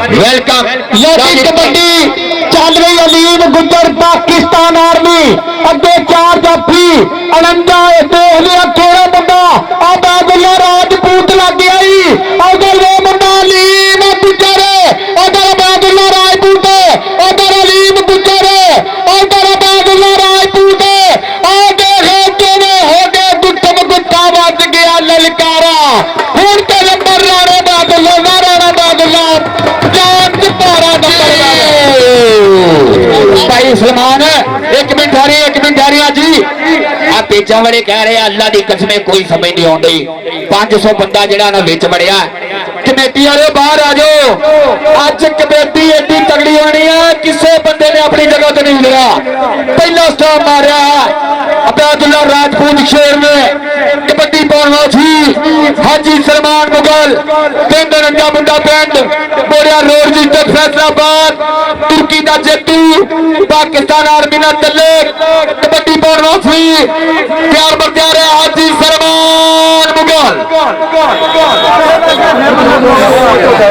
Welcome kabaddi चल रही। अलीम गुजर पाकिस्तान आर्मी अगे 4 जाफी 49 देख लिया केड़ा मुंडा अबैदुल्ला राजपूत लग गया ही उधर वो मुंडा अलीम गुजर उधर अबैदुल्ला राजपूत उधर अलीम गुजर उधर अबैदुल्ला राजपूत हो गए गुट्टम गुट्टा बच गया ललकारा हूं तो नंबर राणा बादुल्ला राणा बादुल्ला जान च पारा भाई सलमान एक मिनट हारी जी आ पेचा वाले कह रहे अल्लाह की कसम कोई समझ नहीं आती 500 बंदा जरा ना बिच बड़िया कमेटी वाले बाहर आ जाओ अज कमेटी एडी तगड़ी होनी है किसी बंदे ने अपनी जगह तो नहीं लिया पहला स्टॉप मारिया अबैदुल्ला राजपूत शेर ने कबड्डी पाउन सी हाजी सलमान मुगल पिंड रंगा मुंडा पिंड बोरिया रोड जी तो फैसलाबाद तुर्की का जेतू पाकिस्तान आर्मी ना तले कबड्डी पाउन सी प्यार बरता रहे हाजी सलमान मुगल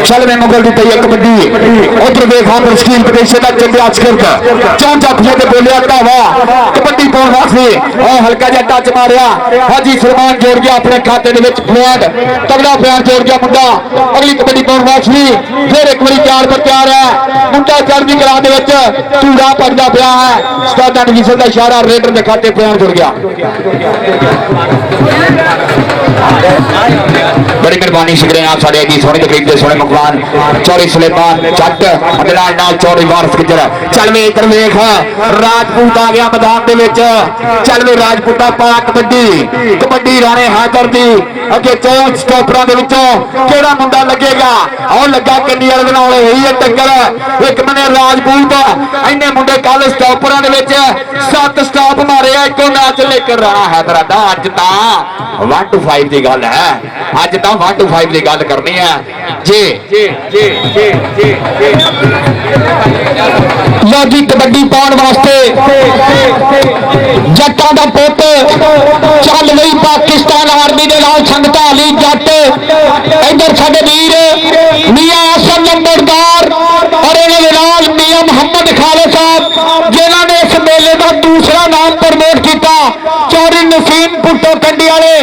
चल मैं मुगल दी तैयार कबड्डी उधर देखा पर स्क्रीन पर देश का चंगे आज करता चार जाफिया ते बोलिया धावा कबड्डी पाउन वास्ते और हल्का जा टच मारिया हाजी सलमान जोड़ गया अपने खाते दे विच फ्लैट तगड़ा प्यार जोड़ गया मुंडा अगली कबड्डी पाउन वास्ते फिर एक बारी तैयार पर तैयार है मुंडा चढ़दी कला दे विच चूड़ा पड़दा पिया है उस्ताद नवीसर दा इशारा रेडर दे खाते प्यार जुड़ गया बड़ी मेहरबानी शुक्रिया आप सारे की सोने तकरीब के सोने मुकमान चौड़ी सुलेमान जट नाल नाल चौड़ी वारस गुजर चल वे इधर वेख राजपूत आ गया मैदान दे विच चल वे राजपूता पा कबड्डी राणे हैदर दी अगे 4 स्टॉपरां दे विचों केड़ा मुंडा लगेगा और लगा कन्नी वाले नाल होई है टक्कर एक मने राजपूत इन्ने मुंडे कल स्टॉपरां दे विच 7 स्टॉप मारे इको मैच लेकर राणा हैदर दा अज तां 1 to 5 दी गल है अज तां 1 to 5 दी गल करनी है जी लो जी कबड्डी पाउन वास्ते जट्टां दा पुत चल गई पाकिस्तान आर्मी दे नाल संगता अली जट इधर साडे वीर मियां आसम नंबरदार और इन्हां दे नाल मियां मोहम्मद खालिद साहब जिन्हां ने इस मेले का दूसरा नाम प्रमोट किया चौधरी नसीम पुट्टो कंडी वाले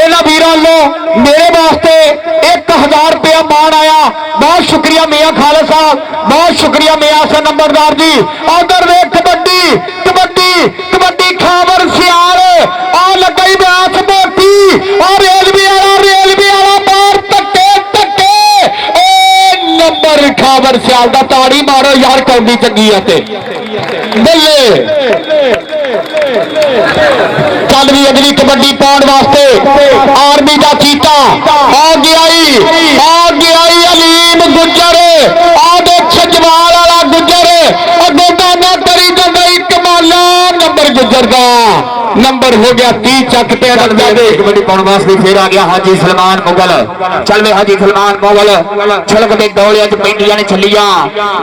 इन्हां वीरां लो मेरे वास्ते 1000 रुपया मान आया बहुत शुक्रिया मियां खालिद साहब बहुत शुक्रिया मियां आसम नंबरदार जी उधर वे कबड्डी कबड्डी कबड्डी खावर सियाल आ लगी बैस मोटी और रेलवे वाला बाहर धक्के धक्के नंबर खावर सियाल का ताड़ी मारो यार कौड़ी चंगी है बल्ले चल भी अगली कबड्डी पाउन वास्ते आर्मी का चीता आ गया अलीम गुजर आदे छजवाल वाला गुजर अगो गाना करी जाए कमाला नंबर गुजर का नंबर हो गया 30 चक पे कबड्डी पाउन वास्ते फिर आ गया हाजी सलमान मुगल चल वे हाजी सलमान मुगल छलक दे दौड़िया च पेंडियां ने चलिया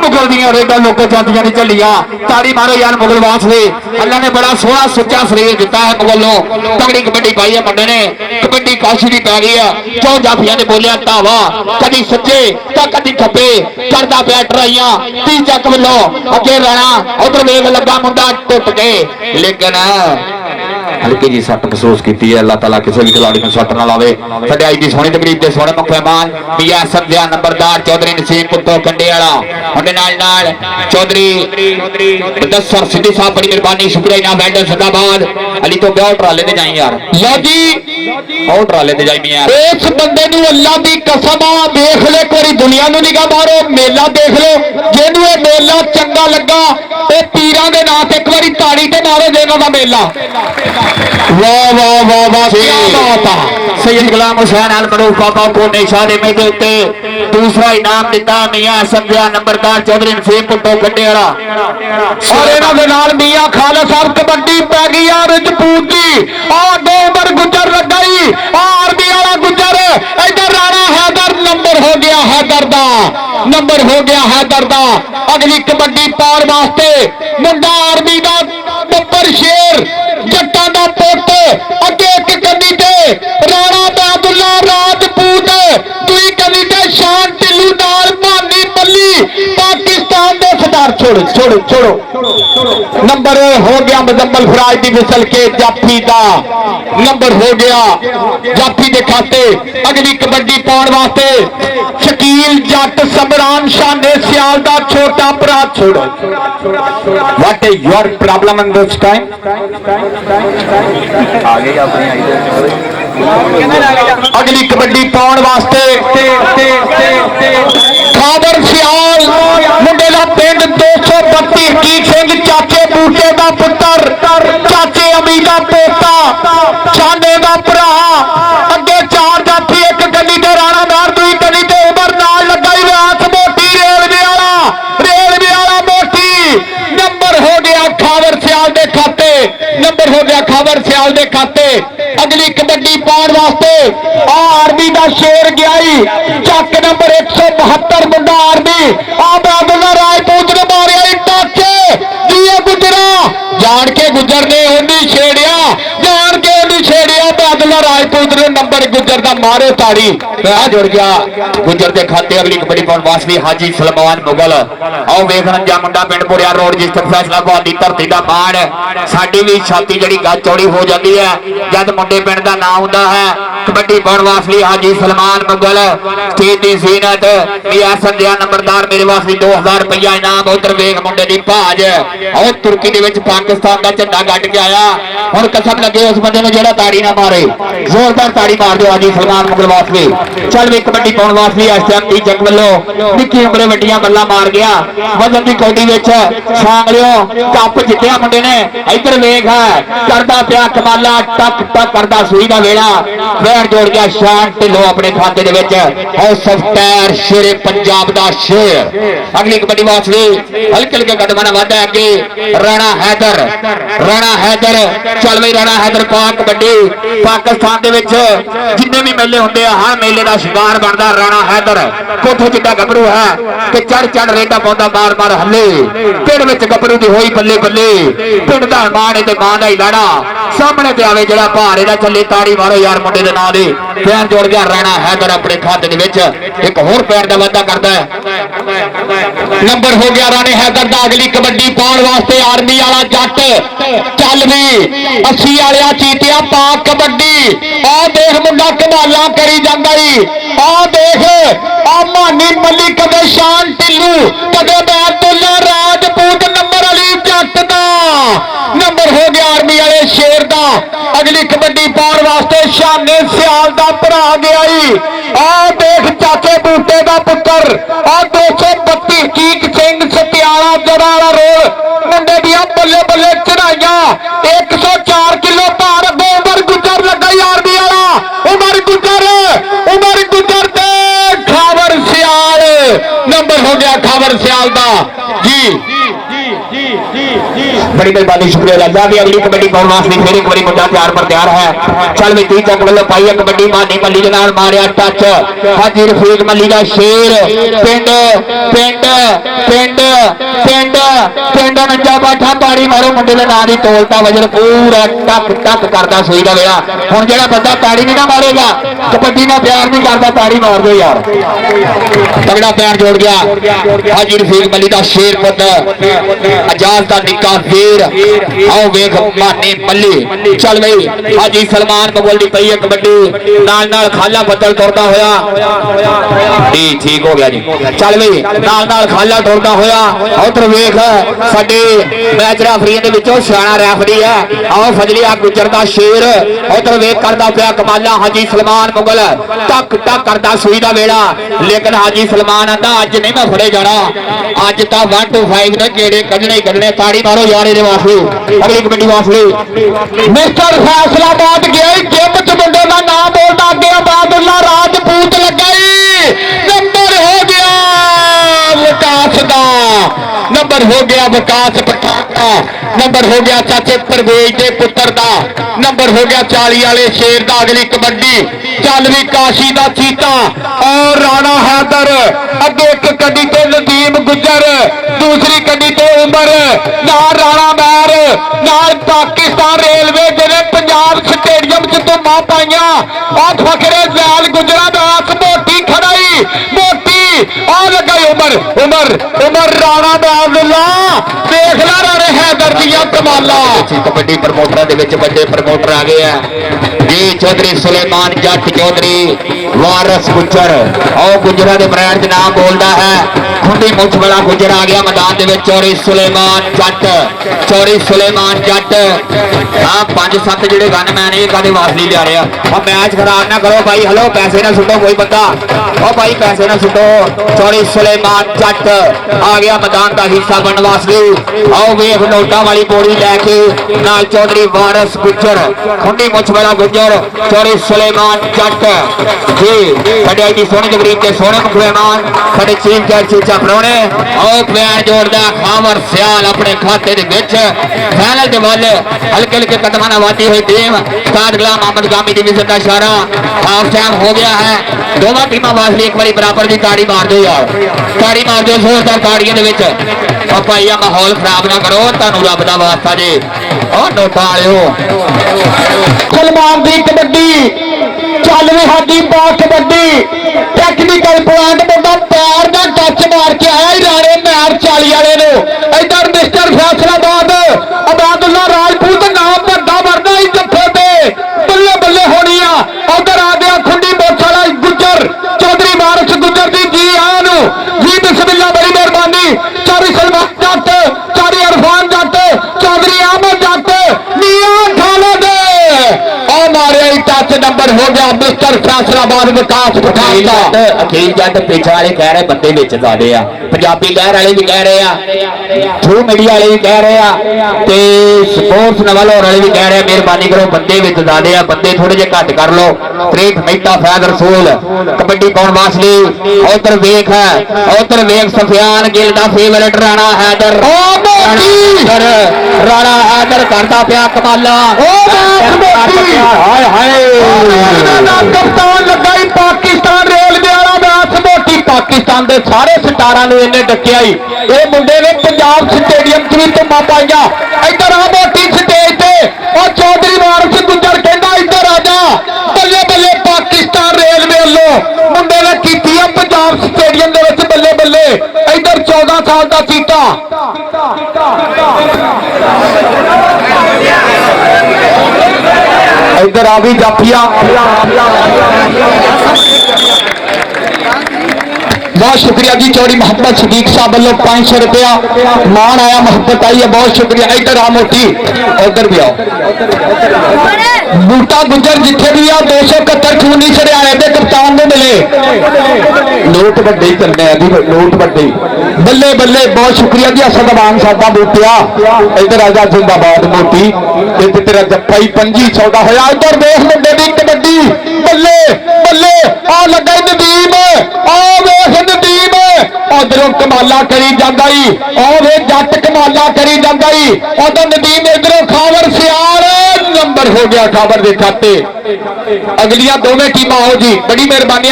मुगल दियां रेडा लोको जांदियां ने चलिया ताड़ी मारो यार मुगल वास्ते अल्लाह ने बड़ा सोहना सच्चा शरीर दिता है मुगल नो तगड़ी कबड्डी पाई है मुंडे ने कबड्डी काशी दी पै गई है चौ जाफिया ने बोलिया धावा कदी सच्चे तो कदी खब्बे करदा पिया ट्राइयां 30 चक वल्लों अगे राणा उधर वेख लगा मुंडा टुट के लेकिन हल्की जी सट महसूस की है अल्लाह ताला किसी भी खिलाड़ी सट ना लावे साडे आई दी सोहनी तकरीब के सोहने मुख मेहमान मियां समझिया नंबरदार चौधरी नसीम पुट्टो कंडे वाला उनके नाल चौधरी मुदस्सर सिद्धी साहब बड़ी मेहरबानी शुक्रिया इनाम वेल्डर सदाबाद अली तो ब्याह ट्राले ते जाई यार लो जी और ट्राले ते जाई मियां इस बंदे नु अल्लाह दी कसम आ देख ले एक बारी दुनिया नु निगाह मारो मेला देख लो जेनु ये मेला चंगा लगा ते पीरां दे नाम ते एक बारी ताड़ी ते मारो जेना दा मेला वाह वाह वाह वाह क्या बात है सैयद गुलाम हुसैन अल मरूफ बाबा को निशाने में देते दूसरा इनाम दिता मियां समझिया नंबरदार चौधरी नसीम पुट्टो गड्डे वाला और इन्हां दे नाल मियां खालिद साहब कबड्डी पै गई आ रजपूत जी आ 2 ओवर गुजर लगाई आ आर्मी वाला गुजर इधर राणा हैदर नंबर हो गया हैदर दा नंबर हो गया हैदर दा अगली कबड्डी पाउन वास्ते मुंडा आर्मी दा बब्बर शेर जट्टां दा पुत अगे एक कन्नी ते राणा अबैदुल्ला राजपूत दुई कन्नी ते शान ढिल्लू नाल भानी मल्ली छोड़ो छोड़ो छोड़ो नंबर हो गया मुजम्मल फराज की विसल के जाफी का नंबर हो गया जाफी के खाते अगली कबड्डी पाने वास्ते शकील जट सबरान शाने सियाल का छोटा भरा छोड़ो what is your problem in this time अगली कबड्डी पाने वास्ते खाबर सियाल मुंडे का पिंड 232 हकीक सिंह चाचे बूटे का पुत्र चाचे अमी का पोता छाने का भरा अगे चार जाफी एक गली ते राणा मार दुई गली ते उमर नाल लगा ही व्यास मोटी रेलवे वाला मोटी नंबर हो गया खाबर सियाल दे खाते नंबर हो गया खाबर सियाल दे खाते अगली कबड्डी पाने वास्ते आर्मी का शेर गया चक नंबर 172 मुंडा आर्मी आबादुल्ला राजपूत ने मारिया टाचे दिए गुजरा जान के गुजर ने उन्हें छेड़िया जान के उन्हें छेड़िया बादुल्ला राजपूत ने नंबर गुजर का मारे ताड़ी जुड़ गया गुजर के खाते अगली कबड्डी पाने वास्ते हाजी सलमान मुगल आओ वेख रंजा मुंडा पिंड पुरिया रोड जिस फैसलाबाद की धरती का मान साडी भी छाती जी गज चौड़ी हो जाती है जब मुंडे पिंड का नाम होता है कबड्डी पाने वास्ते हाजी सलमान मुगल स्टेज की सीनत संध्या नंबरदार मेरे वास्ते 2000 रुपया इनाम उधर वेख मुंडे की भाज और तुर्की पाकिस्तान का झंडा कट के आया और कसम लगे उस बंदे जो ताड़ी ना मारे जोरदार ताड़ी मार दो हाजी सलमान मुगल वास्ते चल वे कबड्डी पाने वास्ते एसएम टी जग वालों निक्की उमरे वड्डियां बल्ला मार गया वजन की कौडी सांगलियों कप जितया मुंडे ने इधर वेख करता पिया कमाला टक टक करता सूई का वेड़ा पैर जोड़ गया शान ढिल्लों अपने खाते और सफ्टैर शेरे पंजाब का शेर अगली कबड्डी वास्ते हल्के हल्के कदम वादा अगे राणा हैदर चल बई राणा हैदर पाक कबड्डी पाकिस्तान जिन्ने भी मेले होंगे हर मेले का शिकार बनता राणा हैदर कोठो चिट्टा गभरू है कि चढ़ चढ़ रेडा पाਉਂਦਾ मार मार हले पिंड में गभरू की होई बल्ले बल्ले पिंड का मां ने मां का ही लाड़ा सामने पे आवे जरा भार ਇਹਦਾ ਚੱਲੇ ताड़ी मारो यार मुंडे के नाम से पैर जोड़ गया राणा हैदर अपने खाते एक होर पैर का वादा करता है नंबर हो गया राणे हैदर का अगली कबड्डी पाने वास्ते आर्मी वाला जट चल भी 80 वाले चीतिया पा कबड्डी आ देख मुंडा कमाला करी जांदा आ देख आ मानी मल्ली कदे शान टिल्लू कदे बादुल्ला राजपूत नंबर अली जट का नंबर हो गया आर्मी वाले शेर का अगली कबड्डी पाने वास्ते शाने सियाल का भरा गया आ देख चाचे बूटे का पुत्र आ 232 हकीक सिंह सत्याला जराला रोड मुंडे दिया बल्ले बल्ले चढ़ाइया 104 किलो भार उमर गुजर लगा आर्मी वाला उमर गुजर दे खाबर सियाल नंबर हो गया खाबर सियाल का जी बड़ी मेहरबानी शुक्रिया लगा भी अगली कबड्डी पाने वास्ते फिर एक बारी मुंडा तैयार पर तैयार है चल भी 30 चक वालों पाई है कबड्डी मानी मल्ली के नाल मारिया टच हाजी रफीक मल्ली का शेर पिंड पिंड पिंड पिंड पिंड नंजा बाठा ताड़ी मारो मुंडे के नाम की तोलता वजन पूरा टक टक करता सूई का वेला हुण जेड़ा बंदा ताड़ी नहीं ना मारेगा कबड्डी ना प्यार नहीं करता ताड़ी मार दो यार तगड़ा पैर जोड़ गया हाजी रफीक मल्ली का शेर पुत्र आजाद का निक्का वीर आओ वेख माने मल्ली चल बई हाजी सलमान मुगल दी पई है कबड्डी नाल नाल खाला बदल तोड़दा होया जी ठीक हो गया जी चल बई नाल नाल खाला तोड़दा होया उधर वेख साडे मैच रेफरी दे विचों सियाणा रेफरी है आओ फजली आ गुजर दा शेर उधर वेख करदा पिया कमाला हाजी सलमान मुगल टक टक करदा सूई दा वेड़ा लेकिन हाजी सलमान आंदा अज नहीं मैं फड़े जाना अज तां 1 to 5 ने गेड़े कढने ही कढने ताड़ी मारो यार इहदे वास्ते अगली कबड्डी वास्ते मिस्टर फैसलाबाद गया जिम च मुंडे का नाम बोलता अगे बादुल्ला राजपूत लगा नंबर हो गया विकास का नंबर हो गया विकास पठान का नंबर हो गया चाचे परवेज के पुत्र का नंबर हो गया 40 वाले शेर का अगली कबड्डी चल भी काशी का चीता और राणा हैदर अगे एक कड़ी तो नदीम गुजर दूसरी कड़ी तो उमर नाल राणा मैर नाल पाकिस्तान रेलवे जिले पंजाब स्टेडियम च धुम्मा पाइया और फखरे जैल गुजरा दास मोटी खड़ाई मोटी आ लगा उमर उमर उमर राणा बाबुल्ला देख ला राणे हैदर दिया कमाला कबड्डी प्रमोटर दे विच बड़े प्रमोटर आ गए हैं जी चौधरी सुलेमान जट चौधरी वारस गुजर और गुजरा के ब्रांड नाम बोलता है खुंडी मुछ वाला गुजर आ गया मैदान के चौधरी सुलेमान जट चौधरी सुलेमान जट हाँ 5-7 ਜਿਹੜੇ ਗਨਮੈਨ ਇਹ ਕਾਦੇ ਵਾਸਤੇ ਲਿਆ ਰਿਹਾ और मैच खराब ना करो भाई हेलो पैसे ना सुटो कोई बंदा और भाई पैसे ना सुटो चौधरी सुलेमान जट आ गया मैदान का हिस्सा बनने वास्ते आओ वेख नोटा वाली बोरी लैके नाल चौधरी वारस गुजर खुंडी मुछ वाला गुजर चौधरी सुलेमान जट जी साडे आई सोहनी जगरीब के सोहने मुखमेहमान साडे चीफ जज चीचा परौणे और पैर जोड़दा खावर सियाल अपने खाते दे विच फाइनल दे वल हल्के हल्के कदमां नाल वादी हुई टीम उस्ताद गुलाम मोहम्मद गामी डिवीजन का इशारा हाफ टाइम हो गया है दोनों टीमां वास्ते एक बारी बराबर दी ताड़ी मार दो यार ताड़ी मार दो जोरदार ताड़ियां दे विच और भाई आ माहौल खराब ना करो तुहानू रब दा वास्ता जी और नोटा आलियो सलमान दी कबड्डी चल वे हाजी पा कबड्डी टेक्निकल पॉइंट मुंडा पैर दा टच मार के आया ही राणे मैच 40 वाले नु इधर मिस्टर फैसलाबाद अबादुल्ला राजपूत नाम बड़ा वरना ही जत्थे पे बल्ले बल्ले होनी आ उधर आ गया खुंडी मोछ वाला गुजर चौधरी वारस गुजर दी जी आन जी बिस्मिल्लाह बड़ी मेहरबानी चौधरी सलमान जट चौधरी इरफान जट चौधरी अहमद जट मियां खाले दे और मारे टच नंबर हो गया मिस्टर फैसलाबाद विकास अखील जट पिछा वाले कह रहे बंदे विच ज्यादा आ पंजाबी लहर वाले भी कह रहे आ थ्रू मीडिया वाले भी कह रहे आ ते स्पोर्ट्स नवल वाले भी कह रहे हैं मेहरबानी करो बंदे विच ज्यादा आ बंदे थोड़े जे घट कर लो प्रीत मेहता फैद रसूल कबड्डी पाउण वास्ते उधर वेख सफियान गिल दा फेवरेट राणा हैदर राणा हैदर करता पिया कमाला हाय हाय कप्तान लगा ही पाकिस्तान रेलवे वाला मैच मोटी पाकिस्तान के सारे स्टारां नूं इन्हें डकिया ही ये मुंडे ने पंजाब स्टेडियम च भी धुम्मा पाइया इधर आ मोटी स्टेज पे और चौधरी वारस गुजर कहना इधर आ जा बल्ले बल्ले पाकिस्तान रेलवे वालों मुंडे ने कीती है पंजाब स्टेडियम दे विच बल्ले बल्ले इधर 14 साल का चीता इधर आ भी जाफिया बहुत शुक्रिया जी चौधरी मोहम्मद सदीक साहब वालों 500 रुपया मान आया मोहब्बत आई है बहुत शुक्रिया इधर आ मोटी उधर भी आओ बूटा गुजर जिथे भी आ 271 खूनी छड़ियाले के कप्तान ने मिले नोट बड़े ही चलने हैं जी नोट बड़े बल्ले बल्ले बहुत शुक्रिया जी असलमान साहब बूटिया इधर आजा जिंदाबाद मोटी इधर तेरा जप्पा ही 2500 का होया इधर देख मुंडे की कबड्डी बल्ले बल्ले आ लगा नदीम आ वेख नदीम उधरों कमाला करी जांदा ही वे जट कमाला करी जांदा ही उधर नदीम इधरों खावर सियाल नंबर हो गया खावर दे खाते अगलियां दोवें टीमां आओ जी बड़ी मेहरबानी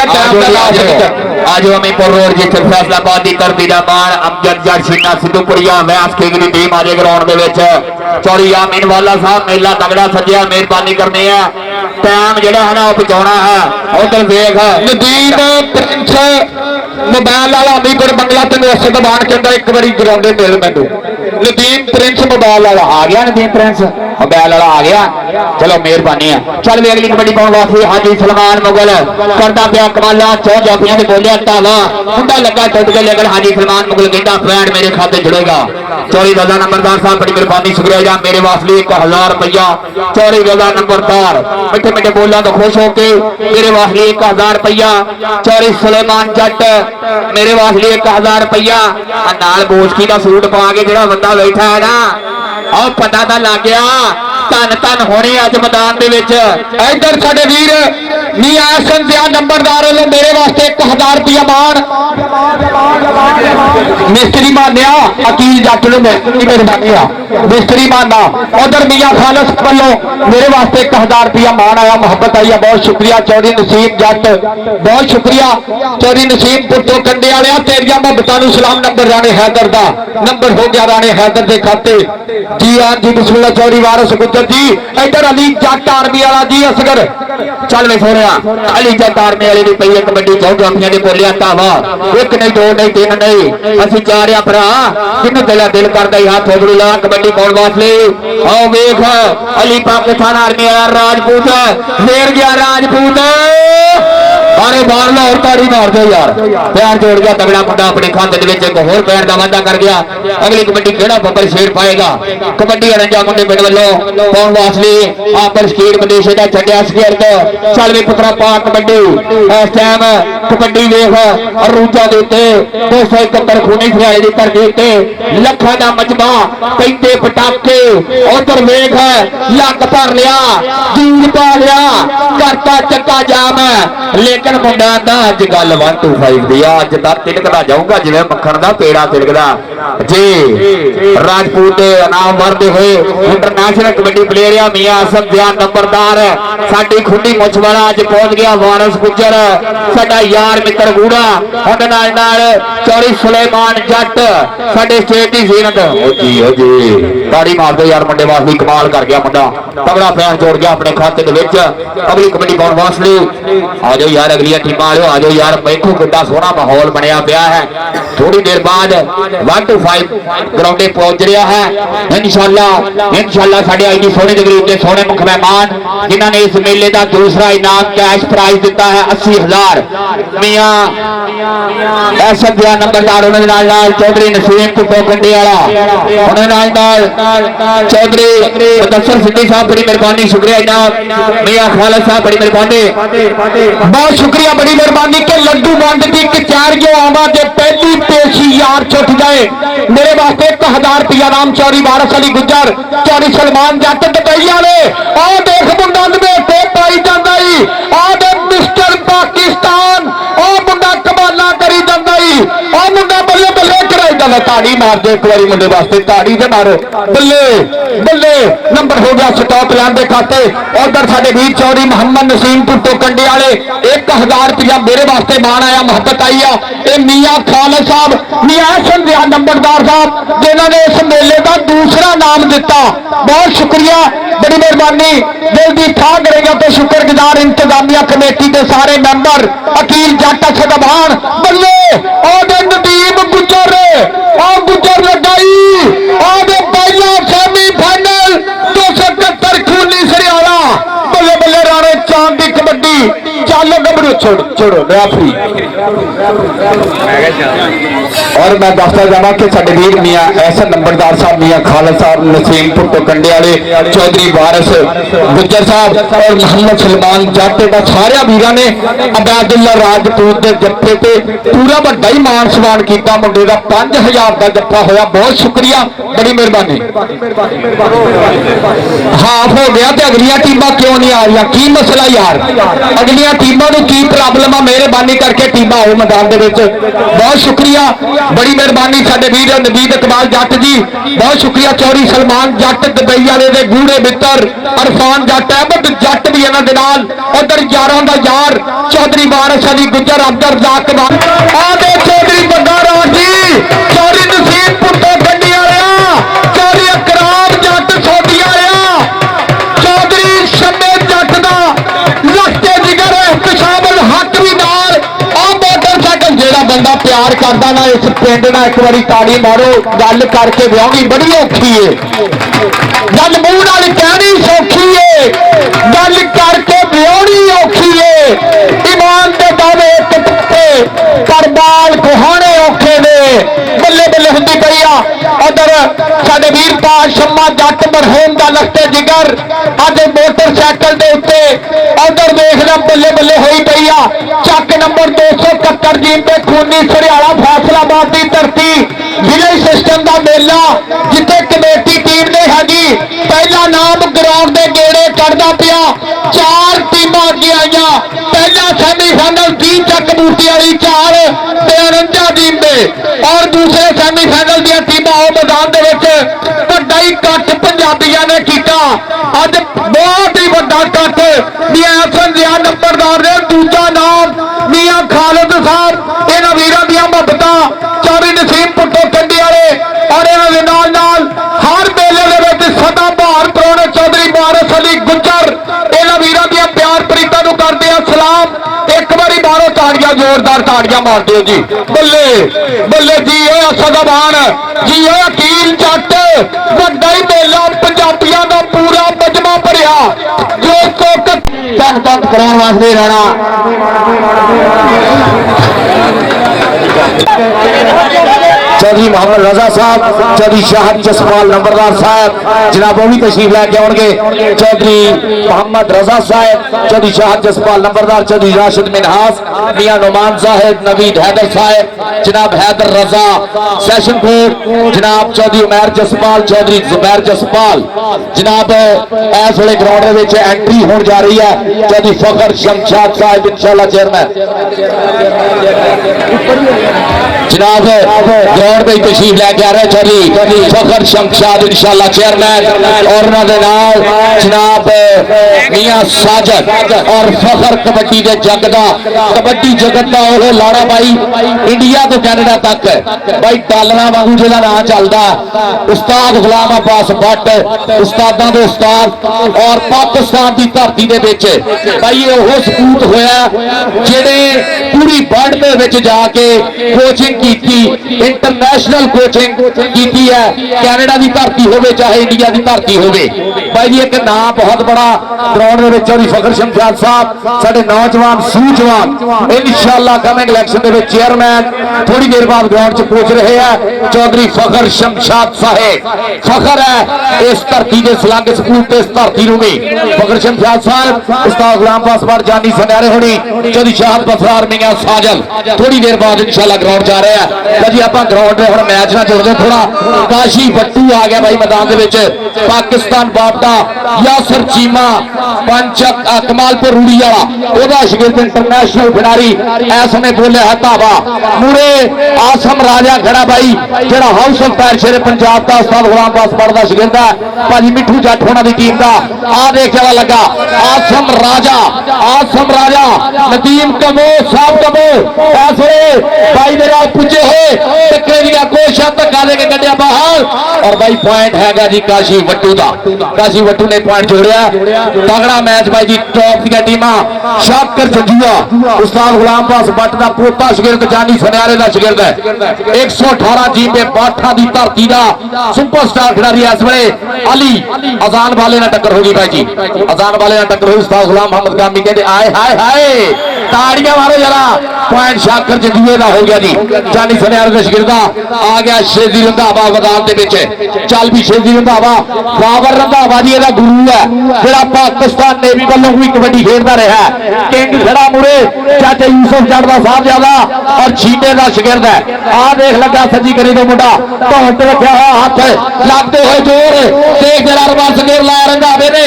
आज अमीपुर रोड जी फैसलाबाद की धरती का मान अमजद जट सीना सिद्धूपुरिया मैच खेगली टीम आज ग्राउंड के चौधरी यामीन वाला साहब मेला तगड़ा सजिया मेहरबानी करनी है टाइम जो है ना पहुंचाना है उधर वेख नदीम प्रिंस मोबाइल वाला अमीपुर बंगला तेन रस्ते दबान कहता एक बार ग्राउंड मिल मैनू नदीम प्रिंस मोबाइल वाला आ गया नदीम प्रिंस मोबाइल वाला आ गया चलो मेहरबानी है चल वे अगली कबड्डी पाउण वास्ते हाजी सलमान मुगल करता पिया कमाला 100 जाफियां ते बोलिया तावा मुंडा लगा टुट के लेकर हाजी सलमान मुगल कहता पैंट मेरे खाते जुड़ेगा चौधरी रजा नंबरदार साहब बड़ी मेहरबानी शुक्रिया जा मेरे वास्ते 1000 रुपया चौधरी रजा नंबरदार मिठे मिठे बोला तो खुश होके मेरे वास्ते 1000 रुपया चौधरी सुलेमान जट मेरे वास्ते 1000 रुपया नाल बोसकी का सूट पा के जो बंदा बैठा है ना और पता तो लग गया धन धन होने अज मैदान इधर साडे वीर मियां हसन दिया नंबरदार वालों मेरे वास्ते 1000 रुपया मान मिस्त्री मानिया अकील जट ने मेहरबानी मिस्त्री माना। उधर मियां खालस वालों मेरे वास्ते 1000 रुपया मान आया, मोहब्बत आई है, बहुत शुक्रिया चौधरी नसीम जट, बहुत शुक्रिया चौधरी नसीम पुटो कंडे वाले। तेरिया मोहब्बतों सलाम। नंबर राणे हैदर का नंबर हो गया राणे हैदर के खाते। जी हाँ जी बिस्मिल्ला चौधरी वारिस गुज्जर जी। इधर अली जट आर्मी वाला जी असगर चल वे सोने अली जट आर्मी वाले की पई कबड्डी बहुत ट्रॉफियां बोलिया तावा एक नहीं दो नहीं तीन नहीं असि चार आ भरा जिन्हों दिला दिल करता ही हाथ उधरू ला कबड्डी पाउण वास्ते। आओ वेख अली पाकिस्तान आर्मी वाला राजपूत फेर गया राजपूत। अरे मार लो और ताड़ी मार दो यार, पैर जोड़ गया तगड़ा मुंडा अपने खाते एक होर पैर का वादा कर गया। अगली कबड्डी केड़ा बब्बर शेर पाएगा। कबड्डी अरंजा मुंडे पिंड वालों पाउण वास्ते आपर स्कीर मदेशे का छड्या स्कीर्त चल वे पुत्रा पा कबड्डी। इस टाइम कबड्डी वेख अरूजा के उत्ते 271 खूनी खिलाड़ी की धरती उत्ते लखा का मजबा पैंते पटाके उधर वेख लक भर लिया जीर पा लिया करता चक्का जाम। लेकिन मुंडा अज गल 125 दी अज तक तिलकदा जाऊंगा जिवें मक्खण का पेड़ा तिलकदा जी। राजपूत नाम मरते हुए इंटरनेशनल कबड्डी प्लेयर आ मियां असद ध्यान नंबरदार साडी खुंडी मुछ वाला अज पहुंच गया। वारिस गुज्जर साडा यार मित्र गूड़ा उहदे नाल चौधरी सुलेमान जट साडे स्टेट दी जीनत। ओ जी ताड़ी मार दो यार मुंडे वास्ते कमाल कर गया मुंडा तगड़ा पैर जोड़ गया अपने खाते दे विच। अगली कबड्डी पाउण वास्ते आ जाओ यार अगली टीम आ जाओ यार देखो कितना सोहना माहौल बनया पिया है। थोड़ी देर बाद 125 ग्राउंडे पहुंच रहा है इंशाअल्लाह साडे आई दी सोहनी डिग्री उत्ते सोहने मुख मेहमान जिन्होंने इस मेले का दूसरा इनाम कैश प्राइज दिता है 80,000 मियां ऐसा दिया नंबरदार उन्होंने नाल चौधरी नसीम पुटो कंडे वाला उन्होंने नाल चौधरी मुदस्सर सिद्धी साहब बड़ी मेहरबानी शुक्रिया इनाम मियां खालिद साहब बड़ी मेहरबानी बहुत शुक्रिया बड़ी मेहरबानी के लड्डू वंड की कचहरियों आवा जे पहली पेशी यार छुट जाए मेरे वास्ते 1000 रुपया राम चौधरी वारिस अली गुज्जर चौधरी सलमान जट दबैया ने आ देख मुंडा नवेटे पाई जांदा ही आ दे मिस्टर पाकिस्तान आ मुंडा कमाला करी जांदा ही आ मुंडा बल्ले बल्ले कराई जांदा। ताड़ी मार दे एक बारी मुंडे वास्ते ताड़ी दे मारो बल्ले बल्ले नंबर हो गया स्टॉप लैन के खाते। उधर साडे वीर चौधरी मोहम्मद नसीम पुटो कंडे वाले 1000 रुपया मेरे वास्ते मान आया मोहब्बत आई है। मियां खालिद साहब मियां हसन दिया नंबरदार साहब जिन्होंने इस मेले का दूसरा नाम दिता बहुत शुक्रिया बड़ी मेहरबानी दिल की ठा करेगा तो शुक्रगुजार इंतजामिया कमेटी के सारे मेंबर अकील जट सदभान बल्ले और नदीम गुज्जर गुज्जर लगाई और पहला सेमीफाइनल 271 खूनी सरियाला बल्ले बल्ले राणे चांद की कबड्डी चालो गबरू छोड़ो रेफरी। और मैं दसता जावा कि साडे वीर मियां ऐसा नंबरदार साहब मियां खालिद साहब नसीम पुटो कंडे वाले चौधरी वारिस गुज्जर साहब और मोहम्मद सलमान जट का सारे वीरां ने अबैदुल्ला राजपूत के जत्थे ते पूरा वड्डा ही मान सम्मान किया। मुंडे का 5000 का जत्था होया बहुत शुक्रिया बड़ी मेहरबानी। हाफ हो गया तो अगलियां टीमां क्यों नहीं आ रही की मसला यार अगलियां टीमों को की प्रॉब्लम है मेहरबानी करके टीम आओ मैदान के बहुत शुक्रिया बड़ी मेहरबानी साडे वीर नवीद इकबाल जट जी बहुत शुक्रिया चौधरी सलमान जट दुबई वाले दे गूढ़े मित्र अरफान जट अहमद जट भी इन्हां दे नाल उधर यारों का यार चौधरी वारिस अली गुज्जर अब्दुल रज़ाक आदे चौधरी बंदा राज जी चौधरी नसीम पुटो कंडी वाला चौधरी अकराम जट सोधी वाला चौधरी शमे जट दा लखते जिगर शामिल हक भी नाल आ मोटरसाइकिल जेड़ा बंदा प्यार करता ना इस पिंड ना एक बारी ताड़ी मारो गल करके ब्याहनी बड़ी औखी है गल मूंह नाल कहनी सौखी है गल करके ब्याहनी औखी है ईमान दे दावे एक टुटे पर बाल कुहाने औखे ने बल्ले बल्ले हुंदी पई आ। उधर साडे वीर पाल शम्मा जट मरहूम दा लखते जिगर अज मोटरसाइकिल दे उत्ते उधर देखना बल्ले बल्ले होई पई आ चक नंबर 271 जीन पे खूनी सरियाला फैसलाबाद की धरती विलेज सिस्टम का मेला जिथे कमेटी टीम ने हैगी पहला नाम ग्राउंड के गेड़े कटदा पिया 4 टीमां अगे आईयां पहला सैमीफाइनल 20 चक बूटी वाली 4 53 दी और दूसरे सैमीफाइनल दी टीमां ਉਹ मैदान दे विच ਵੱਡਾ ਹੀ ਇਕੱਠ ਪੰਜਾਬੀਆਂ ਨੇ ਕੀਤਾ। ਅੱਜ बहुत ही ਵੱਡਾ ਇਕੱਠ मियां हसन जिया नंबरदार ने दूजा नाम मियां खालिद साहब इन्हां वीरां दी मुहब्बतां चौधरी नसीम पुट्टो कंडी वाले और इन्हां दे नाल हर मेले दे विच सदा बहार परौणे चौधरी वारिस अली गुज्जर इन्हां वीरां दी प्यार प्रीतां नूं करदे आ सलाम। एक बारी बारों ताड़ियां जोरदार ताड़ियां मार दिओ जी। बल्ले बल्ले जी होया सदाबान जी होया कील जट वड्डा ही मेला पंजाबियों का पूरा मजमा भरिया जो तन तन कराने वास्ते रहना। चौधरी मोहम्मद रजा साहब, चौधरी शाहद जसपाल नंबरदार साहब जनाब वो भी तशरीफ लैके आउणगे। चौधरी मोहम्मद रजा साहब, चौधरी शाहद जसपाल नंबरदार, चौधरी राशिद मिनहास, मियां नुमान साहब, नवीद हैदर साहब, जनाब हैदर रजा सैशन कोर्ट, जनाब चौधरी उमैर जसपाल, चौधरी जुबैर जसपाल जनाब इस वेले ग्राउंड में एंट्री होने जा रही है। चौधरी फखर शमशाद साहब इंशाल्लाह चेयरमैन जनाब ग्राउंड में तशरीफ लैके आ रहे चौधरी फखर शमशाद इंशाल्लाह चेयरमैन और उन्होंने नाल जनाब मियां साजद और फखर कबड्डी के जग का कबड्डी जगत का वो लाड़ा भाई इंडिया तो कैनेडा तक भाई टालना वांगू जिहदा नाम चलदा उस्ताद गुलाम अब्बास भट्ट उस्तादां दे उस्ताद और पाकिस्तान की धरती दे विच भाई ये वो सपूत होया जिहड़े पूरी वर्ल्ड दे विच जाके कोचिंग की इंटरनेशनल कोचिंग की है कैनेडा की धरती होवे चाहे इंडिया की धरती होवे। भाई जी एक नाम बहुत बड़ा ग्राउंड में चौधरी फखर शमशाद साहब साडे नौजवान सूझवान इंशाल्लाह कमिंग इलेक्शन के चेयरमैन थोड़ी देर बाद ग्राउंड च पहुंच रहे हैं। चौधरी फखर शमशाद साहब फखर है इस धरती के सलांग सपूत इस धरती नूं भी फखर शमशाद साहब उस्ताद गुलाम अब्बास भट्ट जानी सुनहरे होनी चौधरी शाहद बफरार मियां साजल थोड़ी देर बाद इंशाल्लाह ग्राउंड जा रहे हैं जी। आप ग्राउंड में हम मैच ना जोड़ते थोड़ा काशी बट्टू आ गया भाई मैदान के विच पाकिस्तान बापटा यासर चीमा पंच कमालपुर रूड़ी वाला ओदा शिगिर्द इंटरनेशनल खिडारी इस समय बोले है धावा मूरे आसम राजा खड़ा भाई जेड़ा हाउस ऑफ फायर शेरे पंजाब का उस्ताद गुलाम अब्बास भट्ट दा शिगिर्द है भाजी मिठू जट होना दी टीम का आ देख चला लगा आसम राजा नदीम कमो साहब कमो ऐसे भाई मेरा पुजे हुए टक्के दिया कोशिश धक्का देके कढ़िया बाहर और भाई पॉइंट हैगा जी काशी वट्टू का। काशी वट्टू ने पॉइंट जोड़िया तगड़ा मैच भाई जी टॉप दी टीमां शाकर जंजुआ उस्ताद गुलाम अब्बास भट्ट दा पोता शिगिर्द जानी सुनहरे दा शिगिर्द है 118 जीम पे बाठा दी धरती दा सुपरस्टार खिडारी इस वेले अली अजान वाले ना टक्कर होगी भाई जी अजान वाले ना टक्कर होगी उस्ताद गुलाम मोहम्मद कामी कहते आए हाय हाय ताड़ियां मारो जरा पॉइंट शाकर जंजुए दा हो गया जी जानी सुनहरे दा शिगिर्द आ गया शेजी रंधावा मैदान दे विच चल भी शेजी रंधावा बाबर रंधावा जी दा गुरु है जेड़ा पाकिस्तान नेवी वालों भी कबड्डी खेलता रहा है किंग खड़ा मुरे चाचा यूसुफ जट दा साहबजादा और छीटे दा शिगिर्द है आ देख लगा सज्जी करी तो मुंडा धौन ते रखा हुआ हाथ लगते हुए जोर देख जरा रवास गेर लाया रंधावे ने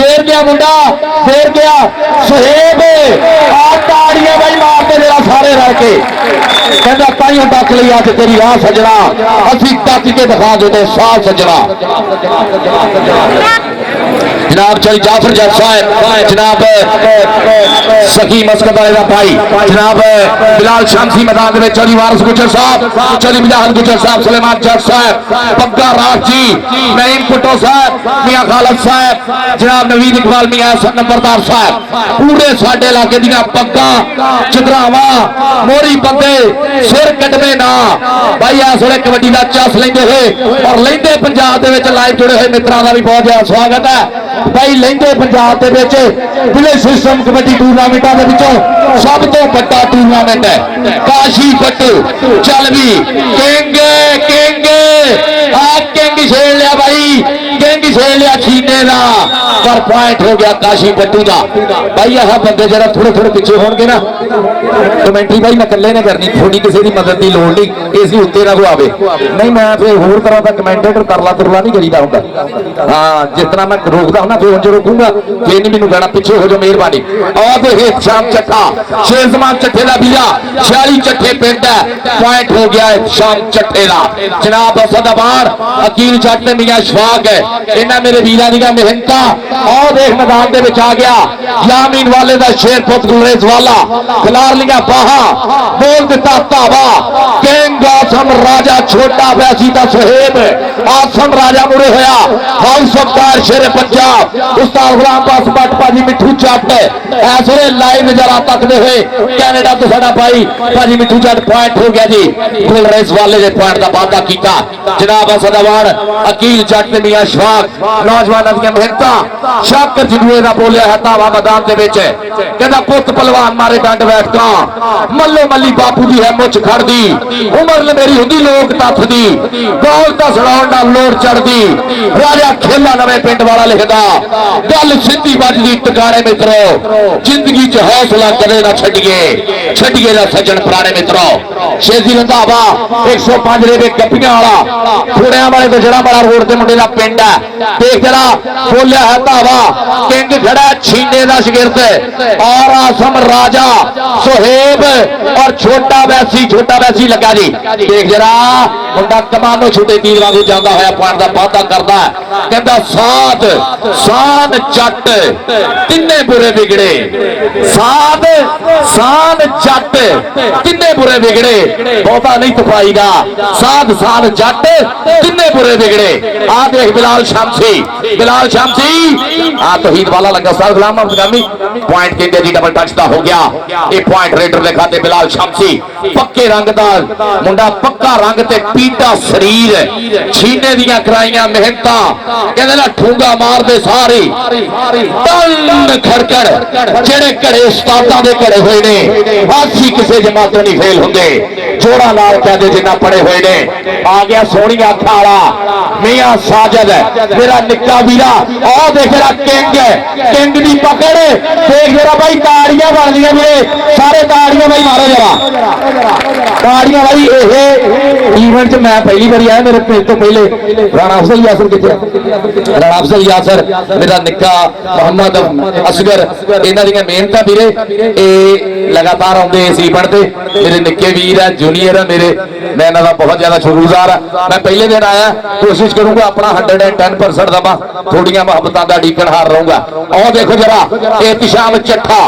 देर गया मुंडा देर गया सुहेब आ ताड़ियां भाई मारते जरा सारे रह के कहता ताइयों तक ली अज तेरी राह सजना असी तक के दिखा देते साह सजना। जनाब चौधरी जाफर जट साहब जनाब सखी मस्कत वाले का भाई जनाब बिलाल शामसी मैदान में चौधरी वारिस गुज्जर साहब चौधरी मुजाहिद गुज्जर साहब सुलेमान जट साहब पग्गा राज जी नईम कुट्टो साहब मियां खालिद साहब जनाब नवीद इकबाल मियां नंबरदार साहब पूरे साडे इलाके दियां पग्गा चदरावा मोरी बंदे सिर कटवे ना भाई इस वेले कबड्डी का चस लेंदे हुए और लेंदे पंजाब दे विच लाइव जुड़े हुए मित्रों का भी बहुत ज्यादा स्वागत है भाई लेंदे पंजाब दे विच विलेज सिस्टम कबड्डी टूरनामेंटां दे विचों सब तो बड़ा टूरनामेंट है काशी बट्टू चल भी किंग किंग आ किंग छेड़ लिया भाई किंग छेड़ लिया छीने का पर पॉइंट हो गया काशी पट्टू का। भाई यह बंदे जरा थोड़े थोड़े पिछे होंगे ना, कमेंट्री भाई मैं कल्ले ने करनी, थोड़ी किसी की मदद की लोड़ नहीं, इसी उत्ते ना को आवे नहीं, मैं फिर होर तरह का कमेंटेटर तरला तुरला नहीं करीदा होंगे। हाँ जिस तरह मैं रोकदा हूं ना फिर जो रोकूंगा फिर नहीं मैनू कहना पिछे हो जाओ मेहरबानी। और शाम चट्ठा शेर जमान चट्ठे का बीरा 46 चट्ठे पिंड है, पॉइंट हो गया है शाम चट्ठे का। जनाब असदाबाद अकील जट ने मियां शफाक है, इन्हें मेरे वीर दी मेहनत और देख मैदान दे विच आ गया यामीन वाले का शेर पुत गुलरेज वाला खिलार लिया बाहा बोल दिता धावा किंग आसम राजा छोटा वैसी का सुहेब आसम राजा मुड़े होया हाउस ऑफ कार शेर पंजाब उस्ताद गुलाम पास बट भाजी मिठू जट ऐसे लाइव नजारा तकते हुए कैनेडा तो साडा भाई भाजी मिठू जट पॉइंट हो गया जी गुलरेज वाले ने पॉइंट का वादा किया। जनाब असदाबाद अकील जट ने मियां शफाक नौजवानों दी मेहनत शाकर जिनुए का बोलिया है धावा मैदान के विच कहता पुत पलवान मारे डंड बैठका मल्लो मल्ली बापू दी है मुझ खड़दी उमर मेरी हुंदी लोक तथ दी गौल दा सड़ाउण नाल लोड़ चढ़दी राजा खेला नवे पिंड वाला लिखदा गल सिद्धी वजदी टकाने मित्रो जिंदगी च हौसला कदे ना छड्डिए ना सज्जन पुराने मित्रो। शेजी रंधावा 105 रेवे गप्पियां वाला थोड़िया वाले तो जड़ा बड़ा रोड के मुंडे का पिंड है देख जरा बोलिया है धावा किंग खड़ा छीने का शिगिरद और आसम राजा सुहेब और छोटा वैसी लगा जी देख जरा मुंडा कमानो छुटे तीर वांगू जाता होया पॉइंट का वादा करता है कहता साध शान जट तिन्ने बुरे बिगड़े साध शान जट तिन्ने बुरे बिगड़े बहुता नहीं तपाई का साध शान जट तिन्ने बुरे बिगड़े। आ देख बिलाल शामसी आ तौहीद वाला लगा साल गुलाम मोहम्मद गामी पॉइंट कहते जी डबल टच का हो गया ये पॉइंट रेडर ने खाते बिलाल शामसी पक्के रंग दा मुंडा पक्का रंग ते पीटा शरीर छीने दियां कराइयां मेहनत कहते ना ठूंगा मार दे सारी तन खड़कड़ जेड़े घड़े उस्तादां दे घड़े हुए ने हासी किसी जमात नहीं फेल होंगे जोड़ा नाल कहते जिन्ना पड़े हुए ने। आ गया सोहनी अखा वाला मियां साजद मेरा निक्का वीरा और देख रहा किंग दी पकड़ देख जरा भाई ताड़ियां बन दियां मेरे सारे ताड़ियां भाई मारो जरा ताड़ियां भाई ये इवेंट मैं पहली बार आया मेरे पिंड तो पहले राणा अफजल यासर किथे राणा अफजल यासर मेरा निक्का मोहम्मद असगर इन्हां दी मेहनत वीरे लगातार आउंदे इस इवेंट ते मेरे निक्के वीर है जूनियर है मेरे मैं इन्हां दा बहुत ज्यादा शुक्रगुजार मैं पहले दिन आया कोशिश करूंगा अपना 110% दबा थोड़ियां मोहब्बतां दा डीकन हार रहूंगा। और देखो जरा एहतिशाम चट्ठा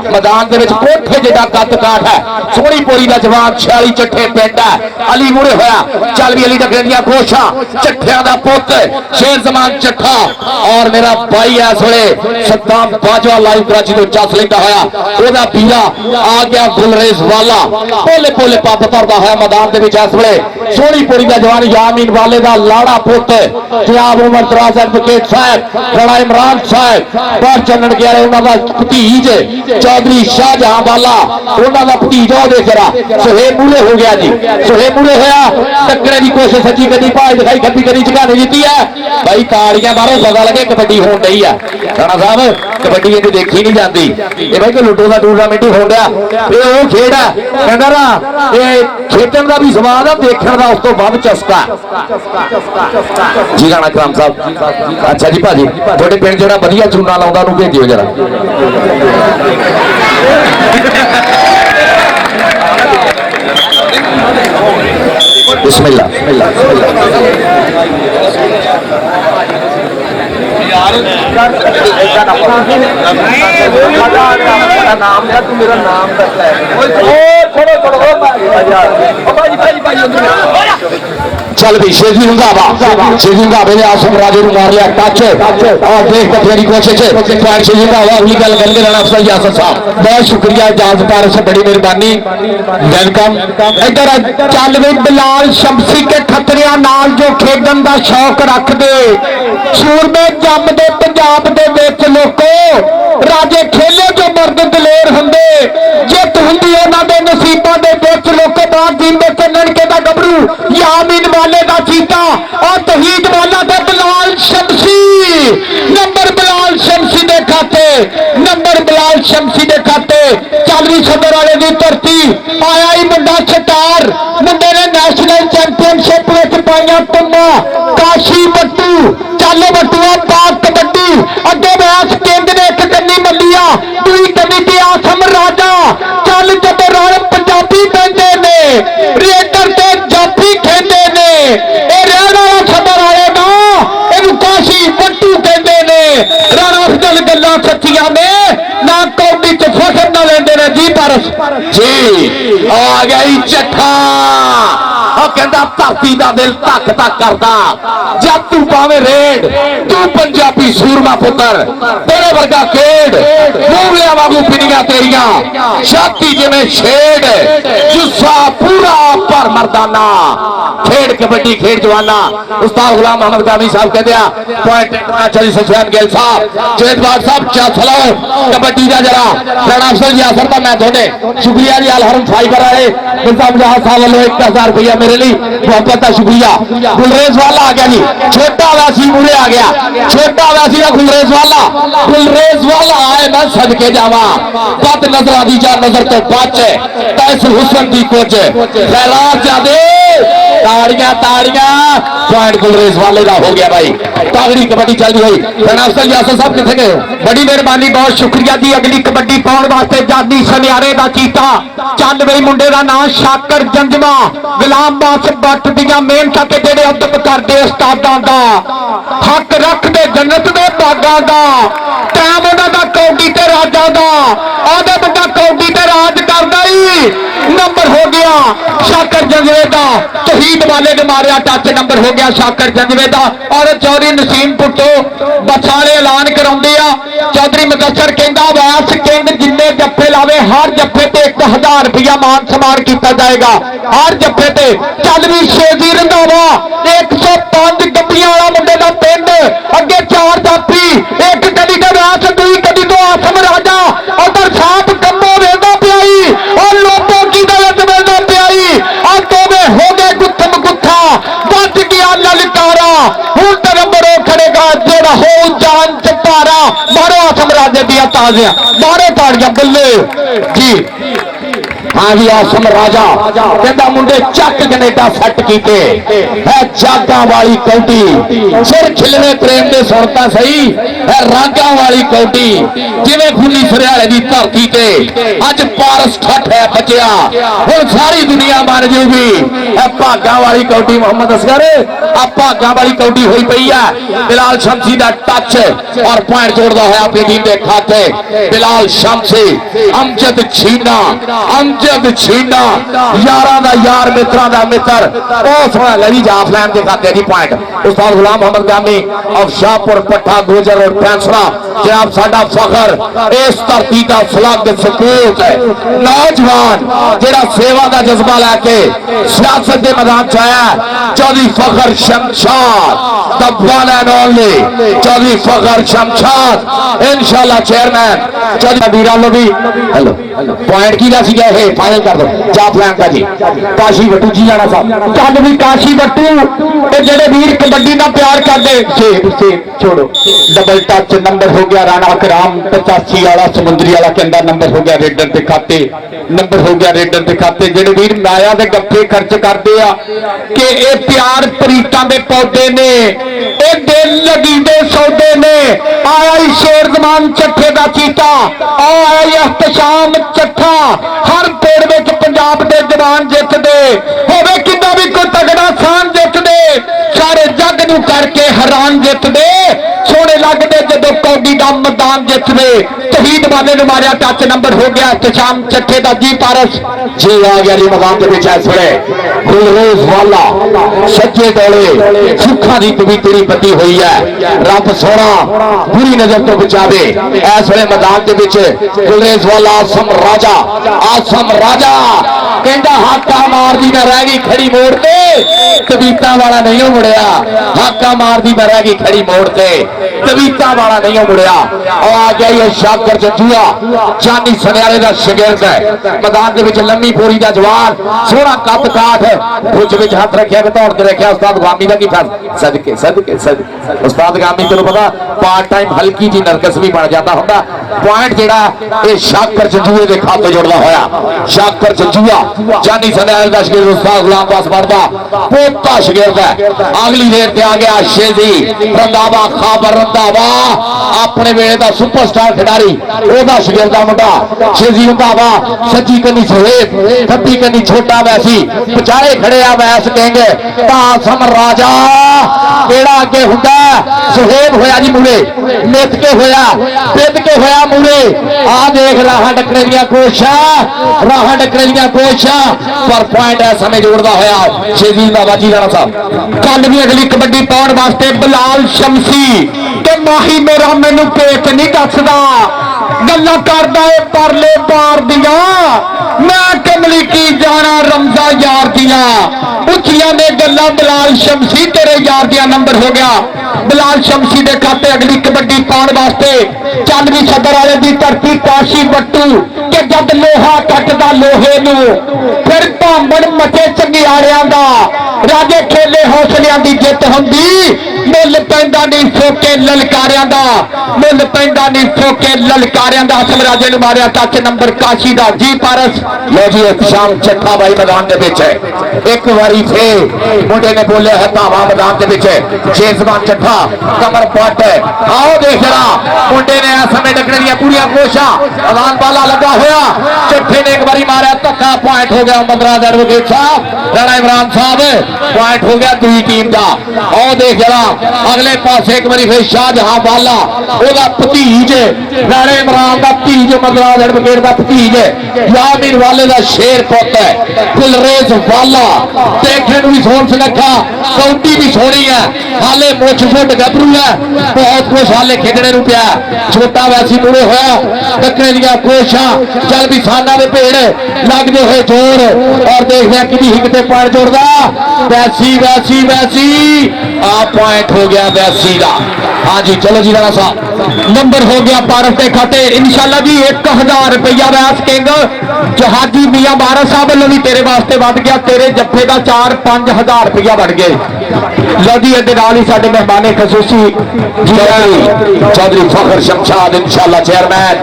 मैदान दे विच कोठे जिदा कद काठ है सोहनी पोरी दा जवान 46 चट्ठे पिंड है अली मुड़े होया चल भी अली डकरे दियां कोशां चट्ठियां दा पुत शेर जमान चट्ठा और मेरा भाई है सोले सद्दाम बाजवा लाइव कराची तो चस लेंदा होया ओदा पीरा आ गया गुलरेज वाला पोले पोले पप तरदा होया मैदान दे विच इस वेले सोहनी पोरी दा जवान यामीन वाले दा लाड़ा पुत जनाब उमर दराज एडवोकेट साहब राणा इमरान साहब बाहर चलन गया उन्हां दा भतीज चौधरी शाहजहां वाला उन्हां दा भतीज ओ देख जरा सुहेब मूले हो गया जी सुहेब मूले होया टक्करे की कोशिश सच्ची कदी भाज दिखाई खब्बी कदी झकाने जीती है भाई ताड़ियां मारो पता लगे कबड्डी होण डई है राणा साहब कबड्डी इन्हें देखी नहीं जाती ये भाई कोई लुडो का टूर्नामेंट ही हो गया ये वो खेड है कहना ना ये खेडन का भी स्वाद है देखने का उस तो बाद चस्का जी राणा कराम साहब अच्छा जी भाजी थोड़े पिंड जो वधिया चूना लाउंदा उन्होंने भेजियो जरा बिस्मिल्लाह नाम का तू मेरा नाम चल भी शेजी रंधावे ने आसम राजे को मार लिया टच और देख बथेरी कोशिश शेजी रंधावा अगली गल करके राणा अफजल यासर साहब बहुत शुक्रिया इजाजत पार से बड़ी मेहरबानी वेलकम। इधर चल भी बिलाल शमसी के खतरिया नाल जो खेडन का शौक रखते सूरमे जमदे पंजाब दे विच लोको राजे खेले जो मर्द दलेर हुंदे जित हुंदी उन्हां दे नसीबां दे विच लोको बाग जींदे चलन के दा गबरू यामीन वाले दा चीता और तौहीद वाला दा बिलाल शमसी नंबर बिलाल शमसी नंबर बिलाल शमसी के खाते। चल भी सदर वाले की धरती आया ही मुंडा स्टार, मुंडे ने नेशनल चैंपियनशिप में पाइया टुमा काशी बट्टू। चल बट्टूआ पाक कबड्डी अगे बैस केंद्र ने एक कन्नी मलिया दुई कन्नी की आसम राजा। चल जब राण पंजाबी कहते ने रेडर ते जाफी खेलते ने रहना सदर वाले ना इन काशी बट्टू कहते ने। राणा अफजल गल्लां सच्चियां ने ना कौडी च फसर ना लेंदे ने जी पारस जी आ गई चट्ठा। कहता धरती का दिल धक धक करता जब तू पावे रेड तू पंजाबी सूरमा पुत्र तेरे वर्गा खेड मूंगलियां वांगू पिनियां तेरिया छाती जिवें छेड़ जुस्सा पूरा पर मर्दाना खेड कबड्डी खेड जवाना। उस्ताद गुलाम मोहम्मद कामी साहब कहते पॉइंट चली सफियान गिल साहब जेतबार साहब चलाओ कबड्डी का जरा प्रणाम जी असर का मैं थोड़े शुक्रिया जी अलहरम फाइबर वाले साहब वालों 1000 रुपया मेरे लिए बहुत बहुत शुक्रिया। गुलरेज वाला आ गया जी छोटा वैसी मुड़े आ गया छोटा वैसी का गुलरेज वाला आए मैं सदके जावा बद नजर आदि जा नजर तो बच तैस हुसन दी कुछ खैरात जादे ताड़ियां पॉइंट गुलरेज वाले का हो गया भाई। तागड़ी कबड्डी चल रही हुई प्रणाम यासर साहब कितने गए बड़ी मेहरबानी बहुत शुक्रिया जी। अगली कबड्डी पाने वास्ते जानी सनियारे का चीता चल बई मुंडे का नाम शाकर जंजमा गुलाम बास बट दिया मेहनत के जेडे अदब करते उस्तादां दा हक रखते जन्नत के बागां दा टाइम उन्होंने कौडी ते राजा दा आदे बंदा कौडी ते राज करदा ही। नंबर हो गया शाकर जंजवे का तहीद वाले ने मारिया टच नंबर हो गया शाकर जंजवे का और चौधरी नसीम पुट्टो बसाले ऐलान कराउंदे आ। चौधरी मुदस्सर कहंदा वैस किंग जिन्ने जफ्फे लावे हर जफ्फे ते 1000 रुपया मान सम्मान किया जाएगा हर जफ्फे ते। चल भी शेजी रंधावा 105 गड्डियां वाला मुंडे का पिंड अगे 4 जाफी एक कदी का वैस दुई कदी तो आसम राजा उधर साफ कम्बो वेंदा पियाई और लोगों की दलत वेंदा पियाई और दोवे हो गए गुत्थम गुत्था बच गया ललकारा हूं तो नंबर खड़ेगा जेड़ा हो जान चपारा बारो आसम राजे दिया ताजियां बारो ताड़ियां बल्ले जी। हाँ जी आसम राजा कहता मुंडे चक कनेडा सट कीते है जागा वाली कौटी सिर खिलने प्रेम दे सुनता सही है रागा वाली कौटी जिवें खुली सरियाले की धरती ते अज पारस ठठ है बचिया हुण सारी दुनिया मान जूगी है भागा वाली कौटी। मोहम्मद असगर आ भागा वाली कौटी हुई पई है बिलाल शमसी का टच और पॉइंट जोड़ता होया अपनी टीम के खाते बिलाल शमसी अमजद छीना यारा दा यार मित्रा दा मित्र ओ सोना लड़ी जाफ लैन के खाते दी पॉइंट उस्ताद गुलाम मोहम्मद गामी ऑफ शाहपुर पट्टा गुजर और फैसला जनाब साडा फखर इस धरती का फ्लग सपूत है नौजवान जेड़ा सेवा का जज्बा लैके सियासत के मैदान च आया Chaudhry Fakhar Shamshad the one and only Chaudhry Fakhar Shamshad इंशाल्लाह चेयरमैन चौधरी वीरा लो भी हेलो पॉइंट की सी गए फाइनल कर दो जाफ लैन का जी काशी बट्टू जी जाना साहब चल भी काशी बट्टू जेडे वीर कबड्डी का प्यार करते छोड़ो डबल टच नंबर हो गया राणा कराम 85 वाला समुद्री वाला के अंदर नंबर हो गया रेडर के खाते नंबर हो गया रेडर के खाते जेडे वीर माया के गप्पे खर्च करते आ कि ये प्यार प्रीतां दे पौधे ने ये दिल लगी दे सौदे ने आया ही शेर जमान चट्ठे का चीता आया ही एहतशाम चट्ठा हर पेड़ में पंजाब के जवान जितते होवे कितना भी कोई तगड़ा सान जितते सारे जग नू करके हैरान जितते सोने लगते जो कौडी का मैदान जितते शहीद वाले ने मारिया टच नंबर हो गया एहतशाम चट्ठे का जी पारस जी आ गया जी मैदान के पीछे थोड़े गुलरेज वाला सच्चे डोले सुखा की पवित्री बती हुई है रब सोना बुरी नजर तो बचावे इस वे मैदान के पीछे गुलरेज वाला आसम राजा कहता हाका मार दी मैं रह गई खड़ी मोड़ ते तबीता वाला नहीं मुड़िया हाका मार दी मैं रह गई खड़ी मोड़ ते पीता वाला नहीं हो मुड़िया और आ गया ये शाकर जंजूआ चांदी सनियारे का शिगिर्द है मैदान के विच लम्मी पोरी का जवान सोहना कद काठ कुछ विच हाथ रखिया दौड़ के रखिया उस्ताद गामी का की फर्ज सदके सदके सदके उस्ताद गामी तेन पता पार्ट टाइम हल्की जी नरकस भी बन जाता होंगे पॉइंट जेड़ा ये शाकर जंजूए के खाते जुड़दा होया शाकर जंजूआ चांदी सनियारे का शिगिर्द उस्ताद गुलाम अब्बास मरदा पोता शिगिर्द है अगली देर ते आ गया शेजी रंधावा खाबर रंधावा अपने वेले का सुपरस्टार खिडारी ओदा शिगिर्दा मुंडा शेजी रंधावा सच्ची कनी सुहेब खब्बी कनी छोटा वैसी बचाए खड़े आ वैस कहेंगे तासम राजा केड़ा अगे हुंदा सुहेब होया जी मुड़े नित के होया बिद के होया मुड़े आ देख राह डकने दियां कोशिशां राह डकने दियां कोशिशां पर पॉइंट है समय जोड़दा होया शेजी रंधावा जी राणा साहब कल भी अगली कबड्डी पाउण वास्ते बिलाल शमसी ते माही मेरा मैनू पेट नहीं दसदा गल्लां करदा है परले पार दिया मैं कमली की जाना रमजा यार दिया उचिया ने गल्लां बिलाल शमसी तेरे यार दिया नंबर हो गया बिलाल शमसी के खाते अगली कबड्डी पाउण वास्ते चल भी सदर वाले की धरती काशी बट्टू कि जब लोहा कटदा लोहे नू फिर भांबड़ मचे चंगियाड़ियां दा राजे खेले हौसलियां की जित होंदी मुल पैंदा नहीं फोके ललकारियां दा मुल पैंदा नहीं फोके ललकारियां दा असम राजे ने मारिया टच नंबर काशी दा जी पारस लो जी इख्तिशाम चट्ठा भाई मैदान के पीछे एक बारी फिर मुंडे ने बोले है धावा मैदान के पीछे शेजबान चट्ठा कमर पट आओ देख रहा मुंडे ने समय डकने दिया पूरी कोशा मैदान वाला लगा होया चट्ठे ने एक बारी मारा धक्का पॉइंट हो गया 15 एडवोकेट साहब राणा इमरान साहब पॉइंट हो गया दूसरी टीम का आओ देख जरा अगले पास एक बारी फिर शाहजहां वाला ओदा भतीज राणा इमरान का भतीज मदराज एडवोकेट का भतीज यामीर वाले का शेर पुत है गुलरेज वाला देखने भी सोहन सुनखा कौटी भी सोहनी है हाले मुछ फुट गभरू है बहुत कुछ हाले खेडने को पिया छोटा वैसी मुड़े होया डकने दिया कोशिशां चल भी साना दे भेड़ लगते हुए जोर और देखते कि हिकते पॉइंट जोड़दा वैसी वैसी वैसी आ पॉइंट हो गया वैसी का हाँ जी चलो जी राणा साहब नंबर हो गया पारस के खाते इंशाल्लाह जी 1000 रुपया वैस किंग जहाजी मियां बारा साहब वालों भी तेरे वास्ते बढ़ गया तेरे जत्थे का 4-5 हज़ार रुपया बढ़ गए लो जी अगे नाल ही साडे मेहमान खसूसी चौधरी फखर शमशाद इंशाल्लाह चेयरमैन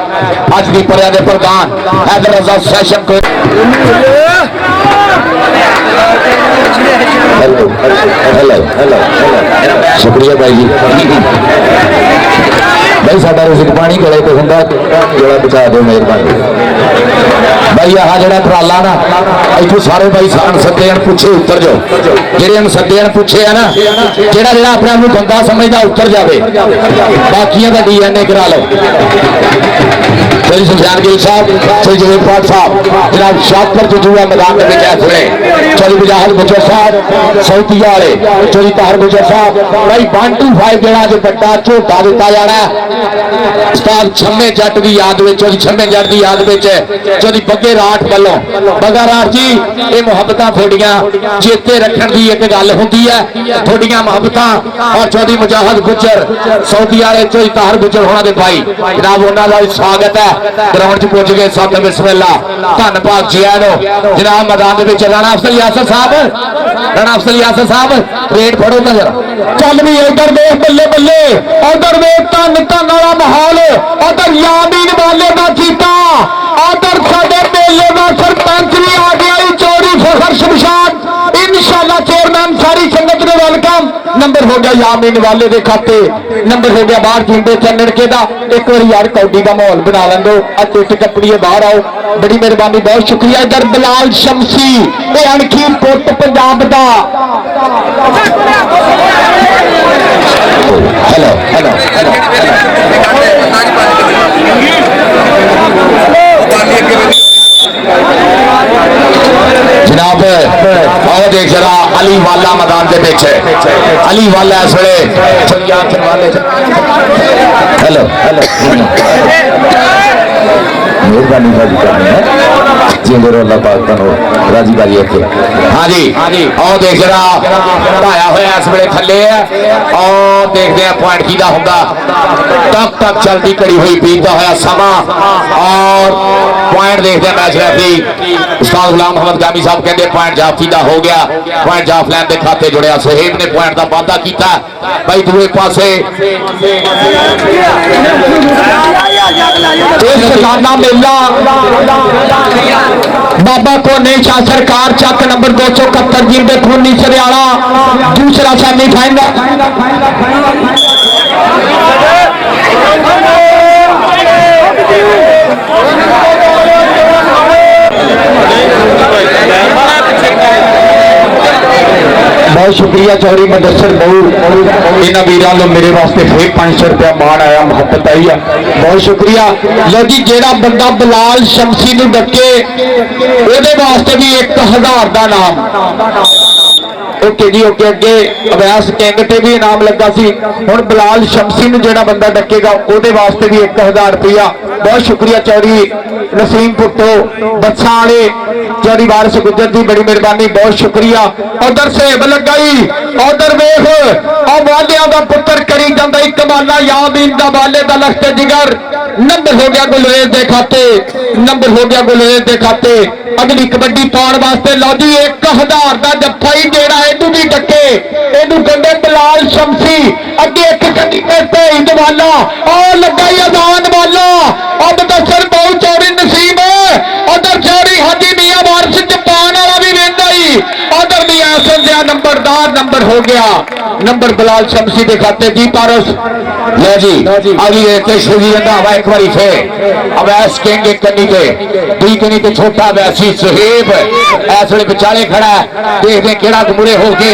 अज की परिया के प्रधान हैदर रजा सैशन को हेलो हेलो शुक्रिया भाई जी भाई साडा रिज़्क पानी गले तो हुंदा जोड़ा बचा दो मेहरबानी भाई आह जड़ा ट्राला ना इतों सारे भाई सान सदे पूछे उतर जाओ जेडे सदे पूछे है ना जेड़ा जेड़ा अपने आप बंदा समझदा उतर जाए बाकियों का DNA करा लो सुफियान गिल साहब जवेद पाक साहब जनाब शाहपुर जंजूआ मैदान में सुने चौधरी मुजाहिद गुजर साहब सऊदिया वाले चौधरी ताहर गुजर साहब भाई 125 जेड़ा जो बड़ा झोटा दिता जाना उस्ताद छम्मे जट की याद में चौधरी छम्मे जट की याद में चौधरी बगे राठ वालों बगा राठ जी ये मुहब्बत थोड़ियां चेते रखने की एक गल होंगी है थोड़ियां मुहब्बत और चौधरी मुजाहिद गुजर सऊदी वाले चौधरी ताहर गुजर होना दे भाई जनाब उन्होंने स्वागत है ग्राउंड च पहुंच गए सत बिस्मिल्ला धन भाग जी आए जनाब मैदान राणा अफसल यासर साहब रेट फड़ो नजर चल भी इधर देख बल्ले बल्ले उधर देख धन धन वाला माहौल उधर यामीन वाले का जीता उधर साडे मेले का सरपंच भी आ गया चौधरी फखर शमशाद इंशाल्लाह चेयरमैन सारी संगत ने वेलकम नंबर हो गया यामीन वाले के खाते नंबर हो गया बाहर जिंदे चन्नड़ के दा एक बार यार कौडी का माहौल बना लें दो टिट कपड़िए बाहर आओ बड़ी मेहरबानी बहुत शुक्रिया इधर बिलाल शमसी ये अणखी पुट पंजाब दा हेलो हेलो जनाब आओ देख जरा अली वाला मैदान के पीछे अली वाला इस वे हेलो हेलो मेहरबानी जिंदे रहो अल्लाह पाक तुहानू राजी बाजी रखे। हाँ जी आओ देख जरा ढाया होया इस वेले थले है और देखते हैं पॉइंट की होगा। तब तक चलती कड़ी हुई बीतता होया समा और पॉइंट देखते हैं मैच रेफरी उस्ताद गुलाम मोहम्मद गामी साहब कहते पॉइंट जाफी का हो गया। पॉइंट जाफलैन के खाते जुड़िया सुहेब ने पॉइंट का वादा किया भाई दूसरे पासे सालाना मेला बाबा को नहीं शाह सरकार चक नंबर 271 जिंदे खूनी सरियाला दूसरा सेमीफाइनल बहुत शुक्रिया चौधरी मुदस्सिर बहु इन्होंने वीरों मेरे वास्ते फिर 500 रुपया मान आया मुहब्बत आई है बहुत शुक्रिया। लो जी जेड़ा बंदा बिलाल शमसी नूं डके ओदे वास्ते भी 1000 का नाम ओके जी ओके अगे अभ्यास किंग ते भी इनाम लगा सी हुण बिलाल शमसी नूं जेड़ा बंदा डकेगा ओदे वास्ते भी 1000 रुपया। बहुत शुक्रिया चौधरी नसीम पुट्टो बच्चा वाले चौधरी वारिस गुजर की बड़ी मेहरबानी बहुत शुक्रिया। उधर सेब लगाई उधर वेख वालिया का पुत्र करी जाता एक बाला यादीन का बाले का लख्त जिगर नंबर हो गया गुलरेज के खाते नंबर हो गया गुलरेज के खाते। अगली कबड्डी पाने वास्ते लो जी 1000 का जफ्फा ही जेड़ा इनू भी डके इनू कहते बिलाल शमसी अगे एक कड़ी शहीद वाला और लगा अजान वाला अब तो सर बहुत चौड़ी नसीब उधर चौड़ी हाजी मियां वारिस जपान वाला भी वेंदा ही उधर मियां संध्या नंबरदार नंबर हो गया नंबर बिलाल शमसी के खाते जी पारस लो जी अभी शुरू हवा एक बार फिर अवैस किंग एक कन्नी पे दुई कन्नी पे छोटा वैसी सुहेब इस वे विचाले खड़ा देखते केड़ा मुड़े होके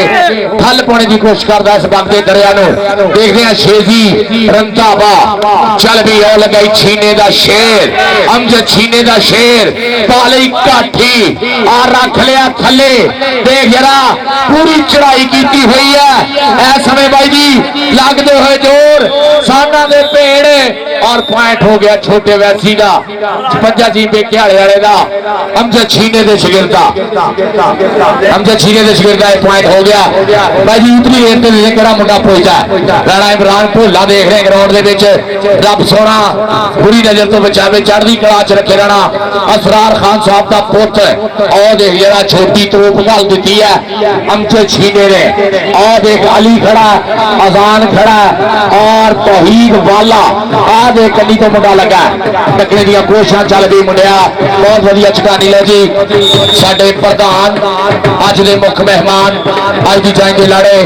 थल पाने की कोशिश करता इस बागदे दरिया देखते हैं शेजी रंताबा चल भी और लगाई छीने का शेर अमजद छीने का शेर पाली काठी आ रख लिया थले देख जरा पूरी चढ़ाई की हुई है इस समय भाई जी लगते हुए जोर साना दे पेड़ और पॉइंट हो गया छोटे वैसी का 55 जी पे क्याड़े वाले का अमजद छीने दे शिगिरदा अमजद छीने दे शिगिरदा पॉइंट हो गया भाई जी उतनी देर ते केड़ा मुंडा पहुंचा राणा इमरान भोला देख रहे ग्राउंड दे विच रब सोना बुरी नजर तो बचावे चढ़दी कला च रखे रहना असरार खान साहब का पुत और देख जरा छोटी तोप घल दी है अमजद छीने ने और देख अली खड़ा अजान खड़ा और तौहीद वाला आ दे कली तो मुंडा लगा टकने दी कोशिशां चल गई मुंडिया बहुत वधिया चटानी लो जी साडे प्रधान अज दे मुख मेहमान अज दी जाएंगे लड़े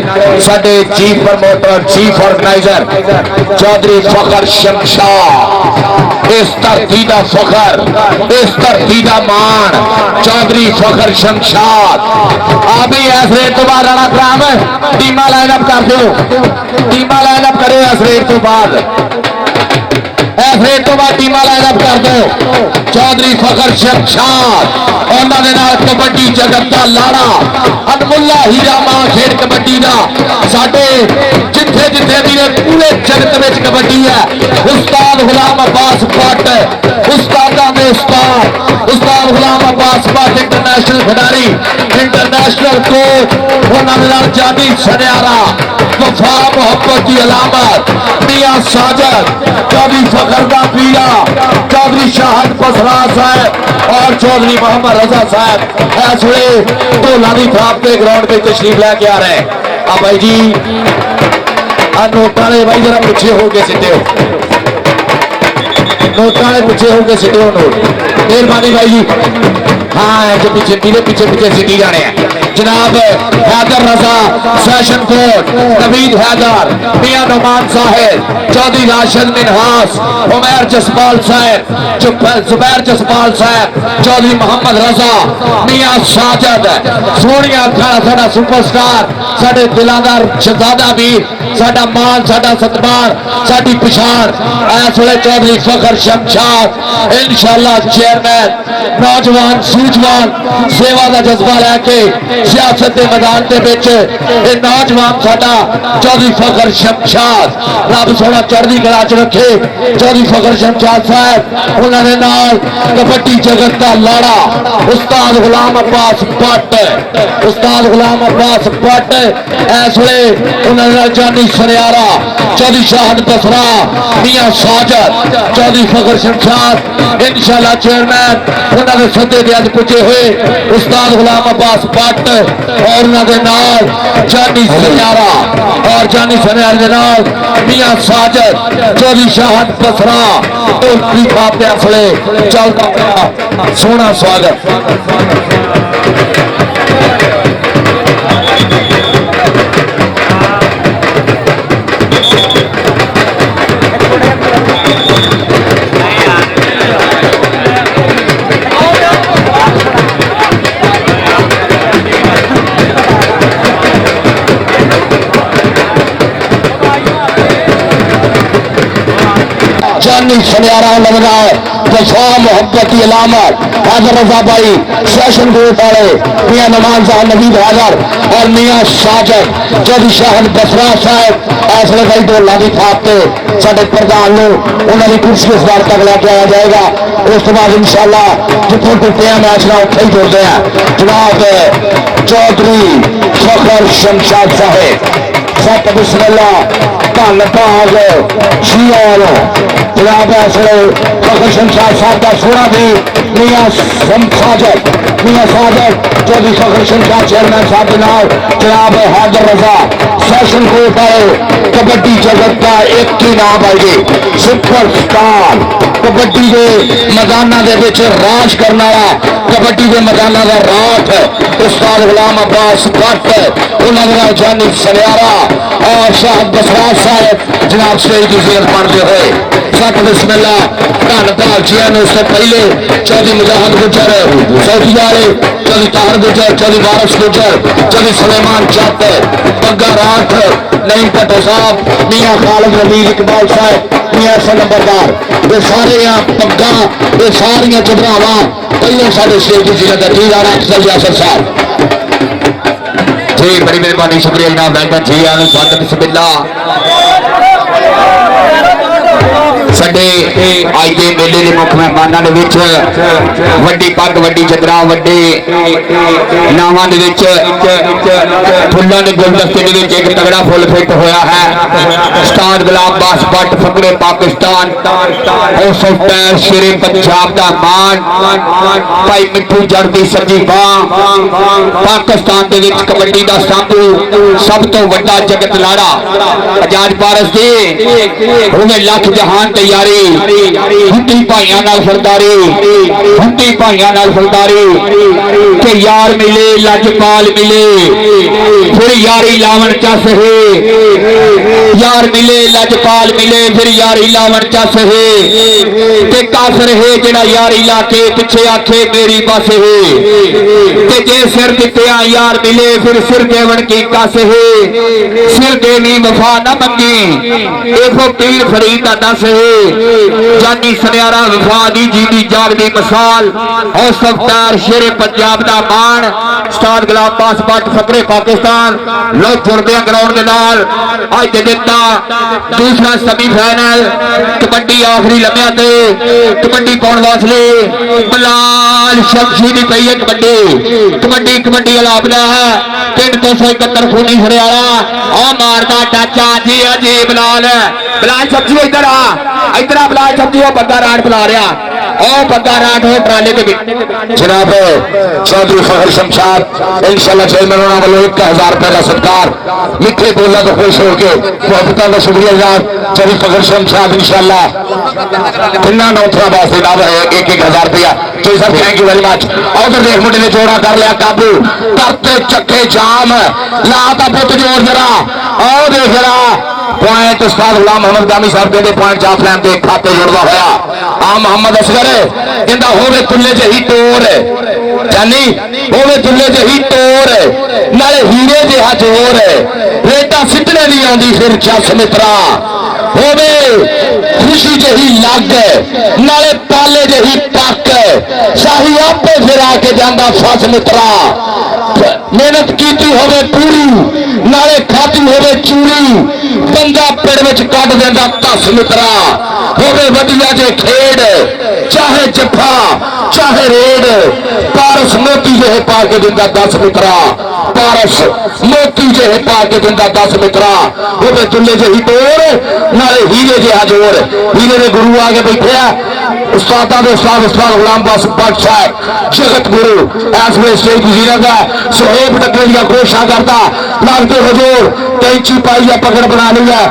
साडे chief promoter chief organiser Chaudhry Fakhar Shamshad इस धरती का फखर इस धरती का मान चौधरी फखर शमशाद आप ही इस रेट तो बाद राणा ग्राम टीमा लाइनअप कर दो टीमा लाइनअप करो इस रेट तो बाद तो बाद टीमा लाइनअप कर दो चौधरी फखर शमशाद उन्होंने कबड्डी जगत का लाड़ा अनमुल्ला हीरा मां खेड कबड्डी का साडे जिथे जिथे भी पूरे जगत में कबड्डी है उस्ताद गुलाम अब्बास भट्ट उस्तादा ने उस्ताद गुलाम अब्बास भट्ट इंटरनेशनल खिडारी इंटरनेशनल कोच उन्होंने जानी सनियारा वफा मोहब्बत की अलामत मियां साजद चौधरी फखर का पीरा चौधरी शाहद बसरा साहब और चौधरी मोहम्मद रजा साहब इस वे ढोला की थाप के ग्राउंड में तशरीफ लेके आ रहे हैं। अब भाई जी नोटा ने भाई जरा पीछे हो के सीधे हो नोटा ने पीछे हो के सीधे हो नोट मेहरबानी भाई जी हाँ जो पीछे पीछे पीछे पीछे सीधी जाने हैं जनाब हैदर रजा सेशन कोर्ट नवीद हैदर मियां नुमान साहिब चौधरी राशिद मिनहास उमैर जसपाल साहब जुबैर जसपाल साहब चौधरी मोहम्मद रजा मियां साजद सोनिया खाना साडा सुपरस्टार साडे दिलादार शहजादा भी साडा मान साडा सतमान साडी पछाण इस वे चौधरी फखर शमशाद इंशाअल्लाह चेयरमैन नौजवान सूझवान सेवा का जज्बा लैके सियासत के मैदान के नौजवान साडा चौधरी फखर शमशाद रब सोना चढ़दी कला च रखे। चौधरी फखर शमशाद साहब उन्होंने नाल कबड्डी जगत का लाड़ा उस्ताद गुलाम अब्बास भट्ट उस्ताद गुलाम अब्बास भट्ट इस वे उन्होंने जानी सनियारा चौधरी शाहद बसरा मियां साजद चौधरी फखर शमशाद इंशाल्लाह चेयरमैन उन्होंने सदे के अज पुजे हुए उस्ताद गुलाम अब्बास भट्ट और उन्होंने नाल जानी सनियारा और जानी सनियारे के नाल मियां साजद चौधरी शाहद बसरा फैसले चलता गया। सोहना स्वागत। जानी सनियारा लगना है वफा मोहब्बत की अलामत हैदर रजा भाई सेशन कोर्ट वाले मियां नमान साहब नवीद हैदर और मियां साजद चौधरी शाहद बसरा साहब ऐसले भाई ढोला की थाप से साडे प्रधान उन्होंने कुर्सी इस बार तक लैके आया जाएगा। उस तो बाद इंशाल्लाह जितों टुटे मैच ना उत्थे ही जुड़ते हैं। जनाब चौधरी फखर शमशाद साहब सत बिस्मिल्लाह धन भाग शियाल जनाब ऐसले फखर शमशाद साहब का सोना भी मियां साजद चौधरी फखर शमशाद चेयरमैन साहब के नाल जनाब हैदर रजा सेशन कोर्ट आए कबड्डी जगत का एक ही नाम है जी सुपर स्टार कबड्डी के मैदाना के राज करने वाला कबड्डी के मैदाना का राठ उस्ताद गुलाम अब्बास भट्ट उन्होंने जानी सनियारा और शाहद बसरा साहब जनाब स्टेज की जियत मानते हुए सत बिस्मिल्लाह धन भाग जिया ने उससे पहले चौधरी मुजाहिद गुजर सऊदी वाले चौधरी ताहर गुजर चौधरी वारिस गुजर चौधरी सुलेमान जट बग्गा राठ नईम भट्टो साहब मियां खालिद रमीज इकबाल साहब मियां नंबरदार ये सारे पग्गा ये सारिया चबरावा पहले साढ़े स्टेज की जियत जी राणा अफजल यासर साहब जी बड़ी मेहरबानी शुक्रिया जनाब वेलकम जी आने स्वागत बिस्मिल्लाह साडे आज के मेले के मुख्य मेहमानों वड्डी पग वड्डी चदरा वड्डे नावां दे विच फुल्लां दे गुलदस्ते दे विच एक तगड़ा फुल फिट होया है उस्ताद गुलाम अब्बास भट्ट फकरे पाकिस्तान और सॉफ्टवेयर शेरे पंजाब दा मान भाई मिठू जट दी सजी बां पाकिस्तान दे विच कबड्डी दा सब तो वड्डा जगत लाड़ा आजाद पारस दी होवे लख जहान तैयारी हुंदी भाइयां नाल फरदारी हुंदी भाइयां नाल फरदारी के यार मिले लजपाल मिले फिर यारी लावन चस है यार मिले लजपाल मिले फिर यारी लावन चस है ते कासर है जेड़ा यारी ला के पिछे आखे मेरी बस है ते जे सिर दित्या यार मिले फिर सिर देवन की कस है सिर देनी वफा न मंगी देखो पीर फरीद का दस है जानी सनियारा वफा दी जीदी जागदी मिसाल और सफ्तार शेरे पंजाब दा मान उस्ताद गुलाम अब्बास भट्ट फकरे पाकिस्तान लो जुड़दे ग्राउंड के नाल आज दे दिता दूसरा सेमीफाइनल कबड्डी आखिरी लम्या ते कबड्डी पाउण वास्ते बलाल शमशी दी पई है कबड्डी कबड्डी अलापदा है 371 खूनी हरियाणा आ मारदा टाचा जी अजी बलाल सब्जी इधर आ बलाल सब्जी बंदा राट बुला रहा बंदा राट हो ट्राले के जनाब चौधरी फखर शमशाद इंशाल्लाह चेयरमैन वालों 1000 रुपए का सत्कार मिठे बोला तो खुश होके बहुत का शुक्रिया जनाब चौधरी फखर शमशाद इंशाल्लाह किन्ना नौथरा वास्ते नाम है 1000 रुपया तो sir thank you very much उधर देख मुंडे ने जोड़ा कर लिया काबू करते चक्के जाम लाता पुत जोर जरा और देख रहा पॉइंट उस्ताद गुलाम मोहम्मद गामी साहब कहते पॉइंट जाफ लैन के खाते जुड़ता होया आ मोहम्मद असगर कहता होवे तुल्ले जही टोर जानी होवे तुल्ले जही टोर नाले हीरे जिहा जोर बेटा सिटने नहीं आती फिर चस मित्रा होवे खुशी जही लग नाले पाले जही पक शाही आपे फिर आके जांदा फस मित्रा मेहनत कीती होवे पूरी नाले खाती होवे चूरी बंदा पिंड विच कढ देंदा धस मित्रा होवे वधिया जे खेड चाहे जफा चाहे रेड पारस मोती जे पा के दिंदा 10 मित्रा पारस मोती जे पा के दिंदा 10 मित्रा होवे दुल्ले जही तोड़ नाले हीरे जिहा जोड़ हीरे दे गुरु आगे बैठे उस्तादा दे उस्ताद उस्ताद गुलाम बख्श साहब जगत गुरु इस वे स्टेज की जीरत है सोहेब टकरे का घोषणा करता लगते हजूर कैंची पाई है पकड़ बना ली है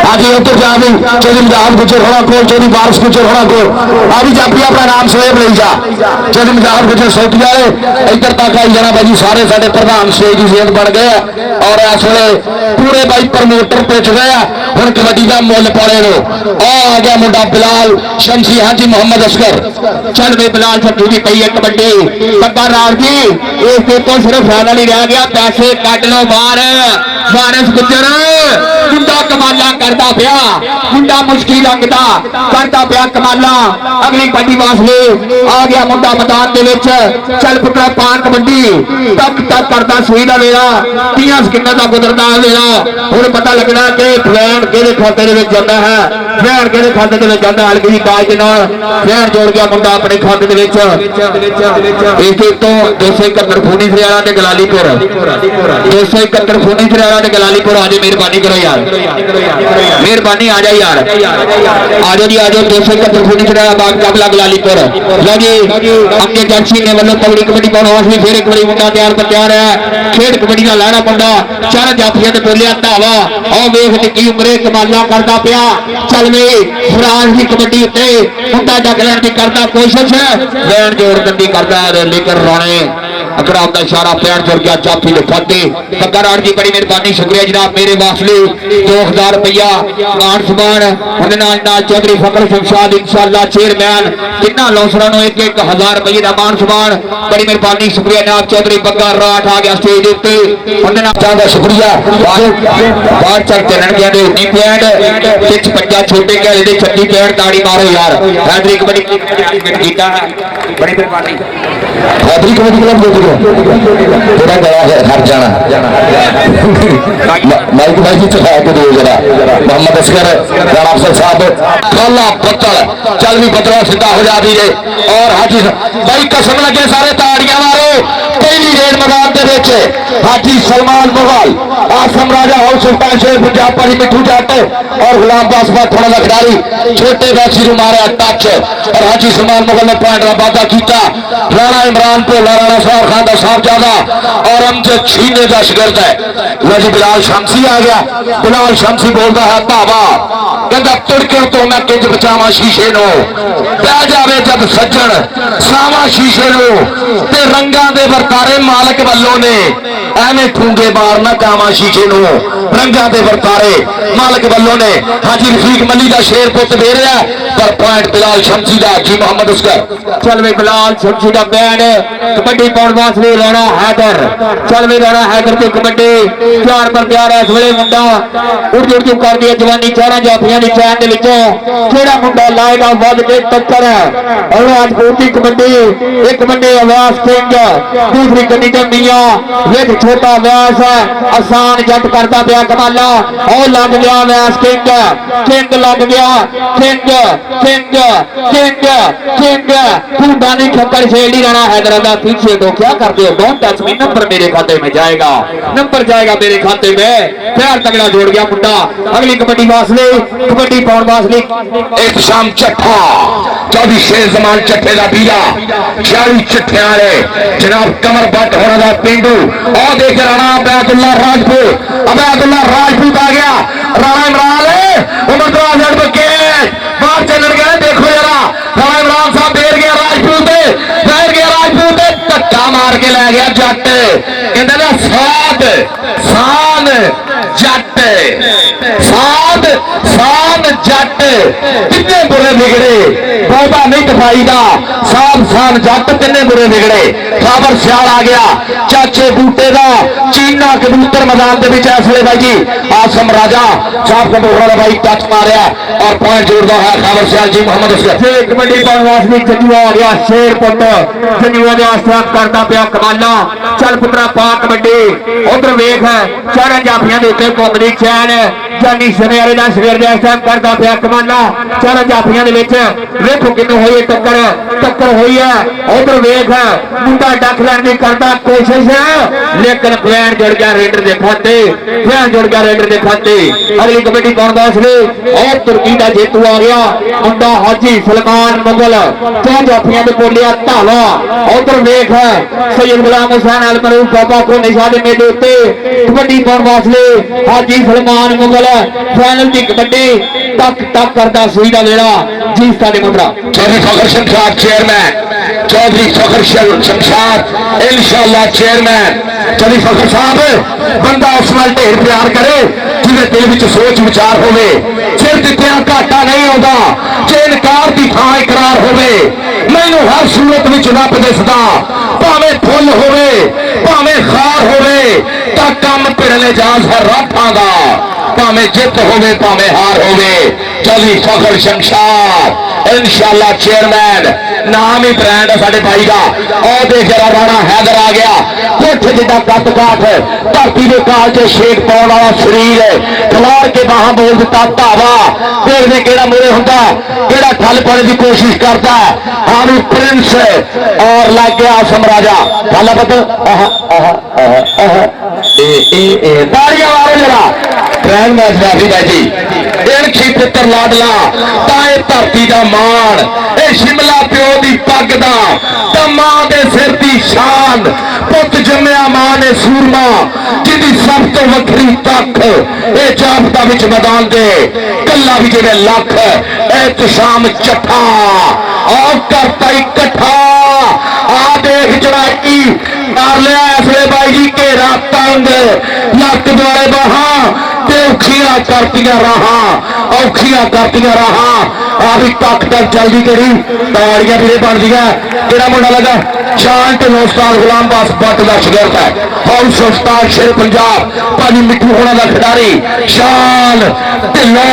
आज उधर जा भी चौधरी मुजाहिद गुजर होना को चौधरी बारिश गुजर होना को अभी जब भी अपना नाम सोहेब ले जा चौधरी मुजाहिद गुजर सौती वाले इधर तक आई जाना भाई सारे साढ़े प्रधान स्टेज की सेहत बन गए और इस वे पूरे भाई प्रमोटर पिछ गए हम कबड्डी का मुल पाने लो आ गया मुंडा बिलाल शमसी हाजी मोहम्मद असगर चल वे बिलाल छट्टू की पई है कबड्डी पक्का राव जी इस देखो सिर्फ फाइनल ही रह गया पैसे कट लो बाहर वारिस गुजर मुंडा कमाला करता पिया मुंडा मुश्किल लगता करता पिया कमाला अगली कबड्डी वास्ते आ गया मुंडा मैदान दे विच चल पुत्रा पान कबड्डी तक तक करता सूई दा वेला 30 सकिंटां दा गुजरदा वेला हुण पता लगना कि फलैन किहदे खाते दे विच जांदा है फलैन किहदे खाते दे विच जांदा हल्की दी बाज दे नाल फलैन जोड़ गया मुंडा अपने खाते दे विच इस तो 271 फूनी सरियाला ते गलालीपुर 271 फूनी सरियाला ते गलालीपुर आज मेहरबानी करो यार मेहरबानी आ जाए यार आजो जी आजो 271 फूनी सरियाला बाग कबला गलालीपुर लो जी अपने जर्सी ने वालों तगड़ी कबड्डी पाने वास्ते फिर एक बड़ी मुंडा तैयार है खेड कबड्डी का लहरा मुंडा चार जाफिया ते बोलिया धावा और वेख निक्की उमरे कमाला करदा पिया चल वे फराज की कबड्डी उत्ते मुंडा डक लैण दी करदा कोशिश लैण जोड़ दंदी करदा लेकिन रोने अकड़ा अपना इशारा पैर जुड़ गया जाफी के खाते पक्का राण जी बड़ी मेहरबानी शुक्रिया जनाब मेरे वास्ते 2000 रुपया मान समान चौधरी फकर शमशाद इंशाअल्लाह चेयरमैन तिना लौसरा एक 1000 रुपये का मान समान बड़ी मेहरबानी शुक्रिया जनाब चौधरी बग्गा राठ आ गया स्टेज उत्ते शुक्रिया बाहर चढ़ चलन गया पैंट पिच पंजा छोटे गैले 36 पैंट ताड़ी मारो यार हैदरी कबड्डी बड़ी मेहरबानी हैदरी कबड्डी क्लब तेरा गया है हर जाना माइक भाई जी चखा के दो जरा मोहम्मद असगर राणा अफसर साहब काला बत्तल चल भी बदला सीधा हो जाती है और हाजी भाई कसम लगे सारे ताड़ियां मारो पहली रेड मैदान के विच हाजी सलमान मुगल आसम राजा हाउस सुल्तान शेर पंजाब पारी मिठू जट और गुलाम बासमा थोड़ा सा खिलाड़ी छोटे वैसी को मारा टच और हाजी सलमान मुगल ने पॉइंट का वादा किया राणा इमरान को राणा साहब खान का साहबजादा और अमजद छीने का शिगर्द है लजी बिलाल शमसी आ गया बिलाल शमसी बोलता है धावा कहता तुड़के तो मैं किंज बचावा शीशे नो पै जावे जब सज्जन सावा शीशे नो ते रंगा दे वरतारे मालक वालों ने एवें ठूंगे मारना कावा शीशे नो रंगा दे वरतारे मालक वालों ने हाजी रफीक मली का शेर पुत दे रहा पर पॉइंट बिलाल शमसी का जी मोहम्मद उसका चल वे बिलाल शमसी का बैन कबड्डी पाउन वास्ते राणा हैदर चल वे राणा हैदर की कबड्डी प्यार पर प्यार है इस वे मुंडा उड़ उड़ कर दिया जवानी चारा जाफिया की चैन के केड़ा मुंडा लाएगा वध के टक्कर और आज पूरी कबड्डी एक कबड्डी आवाज किंग दूसरी कबड्डी तो मियां विच छोटा व्यास है आसान जट करता पिया कमाला और लग गया व्यास किंग किंग लग गया किंग किंग किंग किंग पूरा नहीं खक्कर छेड़ी राणा हैदर का पीछे तो क्या करते हो डोंट टच मी नंबर मेरे खाते में जाएगा नंबर जाएगा मेरे खाते में प्यार तगड़ा जोड़ गया मुंडा अगली कबड्डी वास्ते कबड्डी पाउन वास्ते एक शाम चट्ठा 24 शेर जमान चट्ठे का बीरा 40 चट्ठे वाले जनाब कमर बट होने का पिंडू और देख राणा अबैदुल्ला राजपूत आ गया राणा इमरान उमर दराज बाहर चलन गए देखो जरा राणा इमरान साहब देर गया राजपूत धक्का मार के लै गया जट कहते साध शान जट साध शान जट तिन्ने बुरे बिगड़े बहुता नहीं दफाई का साफ सान जट तिन्ने बुरे बिगड़े खबर सियाल आ गया चाचे बूटे का चीना कबूतर मैदान के इस वे भाई जी आसम राजा साफ कबूतर भाई टच मारिया और पॉइंट जोड़ता है खबर सियाल जी मोहम्मद असगर कबड्डी बनवासनी जजुआ आ गया शेर पुत जजुआ के वास्ते करता पिया कमाला चल पुत्रा पा कबड्डी उधर वेख चार जाफियां के उत्ते घूमदी चैन जानी सवेरे का सवेर इस टाइम करता पिया कमाला चार जाफियां वेखो किनू हुई टक्कर हुई है उधर वेख मुंडा डक लैन की करता कोशिश लेकिन फैन जुड़ गया रेडर के खाते फैन जुड़ गया रेडर के खाते अगली कबड्डी बनवासनी और तुर्की का जेतू आ गया मुंडा हाजी सलमान मुगल चार जाफियां के बोलिया धावा उधर वेख सैयद गुलाम हुसैन अल मरूफ बाबा को निशाने में देते कबड्डी बनवासनी हाजी सलमान मुगल फाइनल की कबड्डी टक टक करता सुई का वेड़ा जी साडे मुद्रा चौधरी फखर शमशाद चेयरमैन चौधरी फखर शमशाद इंशाअल्लाह चेयरमैन चौधरी फखर साहब बंदा उस वाल ढेर प्यार करे जिसे दिल में सोच विचार होवे सिर दित्तियां घाटा नहीं आता जे इनकार की थां इकरार होवे मैनू हर सूरत में रब दिसदा भावें फुल होवे भावें खार होवे तां कम पिरले जाज है राठां दा भावें जित होवे भावें हार होवे चौधरी फखर शमशाद इंशाअल्लाह चेयरमैन नाम ही ब्रांड है साडे भाई का और देख जरा राणा हैदर आ गया कुछ जिदा कट काठ धरती के काल च शेक पाने वाला शरीर खिलाड़ के बाह बोल दिता धावा देखने केड़ा मुरे हुंदा केड़ा ठल पाने की कोशिश करता है हामी प्रिंस और लग गया आसम राजा गल पता ताड़ियां मारो जरा ग्रैंड मैच राजी भाई जी इनखी पुत्र लाडला ताए धरती का मान ए शिमला प्यो की पग का मां के सिर की शान पुत जमया मां ने सूरमा जिंदी सब तो वखरी तक ए जापता विच मैदान दे कला भी जिवे लख एहतशाम चठा और करता इकट्ठा आ देख चढ़ाई मार लिया इसलिए भाई जी घेरा तंग लक द्वारे बहा औखियां करतियां रहा औखियां करतियां रहा आ भी टक टक जल्दी करी ताड़ियां भी बन दिया केड़ा मुंडा लगा शान ढिल्लों उस्ताद गुलाम बास भट्ट का शागिर्द है हाउस उस्ताद शेर पंजाब भाजी मिठू होना का खिडारी शान ढिल्लों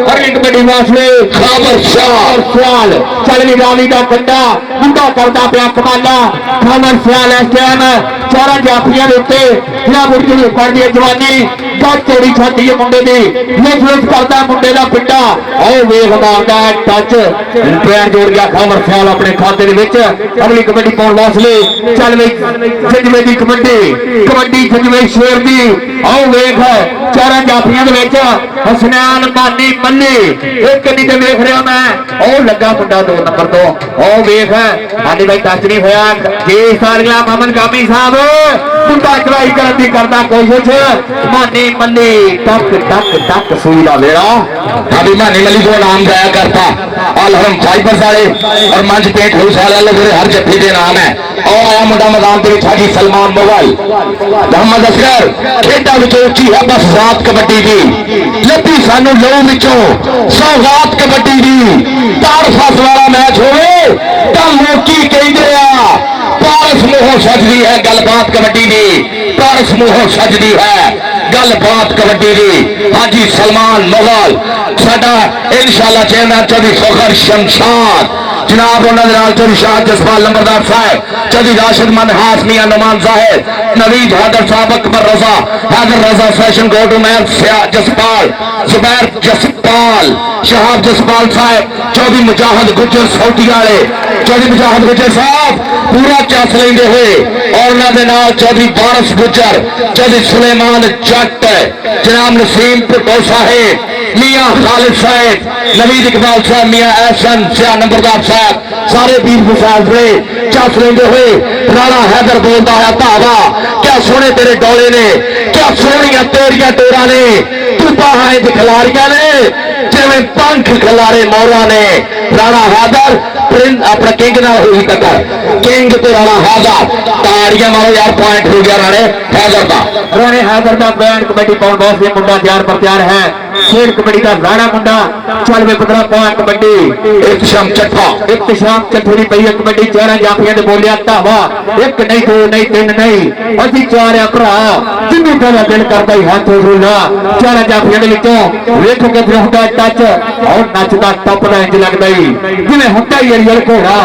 हर एक बड़ी वासले खबर सवाल चलनी रावी का कंडा मुंडा करता पिया कमाला खबर सवाल इस टाइम चार जाफियां उत्ते मुर्गी पड़ गई जवानी बहुत चोरी छाती है मुंडे की लिख करता मुंडे का पिंडा और वेख मारता है टच पैर जोड़ गया खबर सवाल अपने खाते अगली कबड्डी पाउन वासले चल जजवे की कबड्डी जजवे शेर की आओ वेख चार जाफियां हसनैन मानी मल्ली एक कन्नी ते वेख रहा मैं और लगा मुंडा 2 नंबर तो ओ वेख हाली भाई टच नहीं होया जे सार गया मोहम्मद गामी साहब मुंडा चढ़ाई करने की करता कोशिश मानी मल्ली टक टक टक सुई का वेड़ा अभी मानी मल्ली को नाम गाया करता अलहरम फाइबर्स वाले और मंच पेंट हाउस वाले हर जत्थे के नाम है और आया मुंडा मैदान के हाजी सलमान मुगल मोहम्मद असगर खेडा उची है बस रात कबड्डी की लपी सानू लहू विचों सौगात कबड्डी की तारफस वाला मैच होवे तो लोकी कहते आ पारस मोह सजदी है गलबात कबड्डी की पारस मोह सजदी है गलबात कबड्डी की हाजी सलमान मुगल साडा इंशाअल्लाह चेयरमैन चौधरी फखर शमशाद जनाब उन्होंने चौधरी शाह जसपाल नंबरदार साहब चौधरी राशिद मनहास मियां नुमान साहब नवीद हैदर साहब Akbar Raza Haider Raza fashion go to man Jaspal Zubair Jaspal Shahab Jaspal साहब चौधरी मुजाहिद गुजर सऊदी वाले चौधरी मुजाहिद गुजर साहब पूरा चस लेंदे हुए और उन्होंने नाल चौधरी बारस गुजर चौधरी सुलेमान जट जनाब नसीम भुट्टो साहेब मियां खालिद साहब नवीद इकबाल साहब मियां एहसन शाह नंबरदार साहब सारे वीर मुसाफिर से चस लेंदे हुए राणा हैदर बोलता है धावा क्या सोने तेरे डोले ने क्या सोनिया तेरिया टोरा ने तू बाहां खिलाड़ियां ने जिवें पंख खिलारे मोरा ने राणा हैदर अपना किंग ना हुई टक्कर किंग ते राणा हैदर ताड़ियां मारो यार पॉइंट हो गया राणे हैदर का बैंड कबड्डी पाउंड बॉस ये मुंडा तैयार पर तैयार है शेर कबड्डी का राणा मुंडा 94-15 पॉइंट कबड्डी इख्तिशाम चट्ठे की पई कबड्डी चार जाफिया ने बोलिया धावा एक नहीं दो नहीं तीन नहीं असी चार भरा जिन्हों का दिल करता ही हाथ रोला चार जाफिया के विचों वेखोगे फिर होगा टच और नचदा टपदा इंज लगदा ही जिवें हुंदा ही अरियल घोड़ा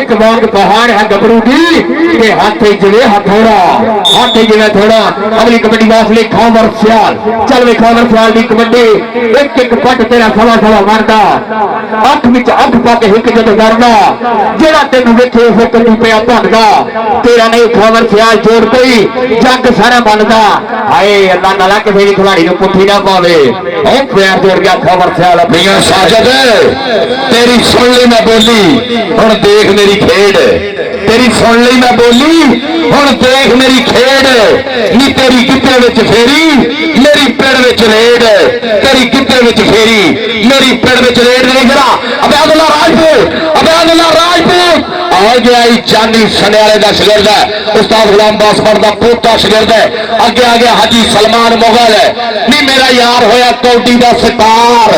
एक वांग पहाड़ है गबरू की के हाथे जिवे हथौड़ा हाथे जिवे थोड़ा अगली कबड्डी वासले खावर सियाल चल वे खावर सियाल की कबड्डी एक एक पट तेरा सवा सवा मारदा अख विच अख पा के हिक जद करदा जेड़ा तेनू वेखे उसे कदी पिया भंदा तेरा नहीं खावर सियाल जोड़ पई जग सारा बनदा हाय अल्लाह नाला किसी भी खिलाड़ी को पुट्ठी ना पावे ओ पैर जोड़ गया खावर सियाल मियां साजिद तेरी सुन ली मैं बोली हुण देख मेरी खेड तेरी सुन ली मैं बोली हुण देख मेरी खेड नी तेरी गिद्धे विच फेरी मेरी पिड़ विच रेड तेरी गिद्धे विच फेरी मेरी पिड़ विच रेड नहीं करा अबैदुल्ला राजपूत आ गया जानी सनियाले का शागिर्द है उस्ताद गुलाम बासमड़ का पोता शागिर्द है अगे आ गया हाजी सलमान मुगल नी मेरा यार होया कौडी का सितार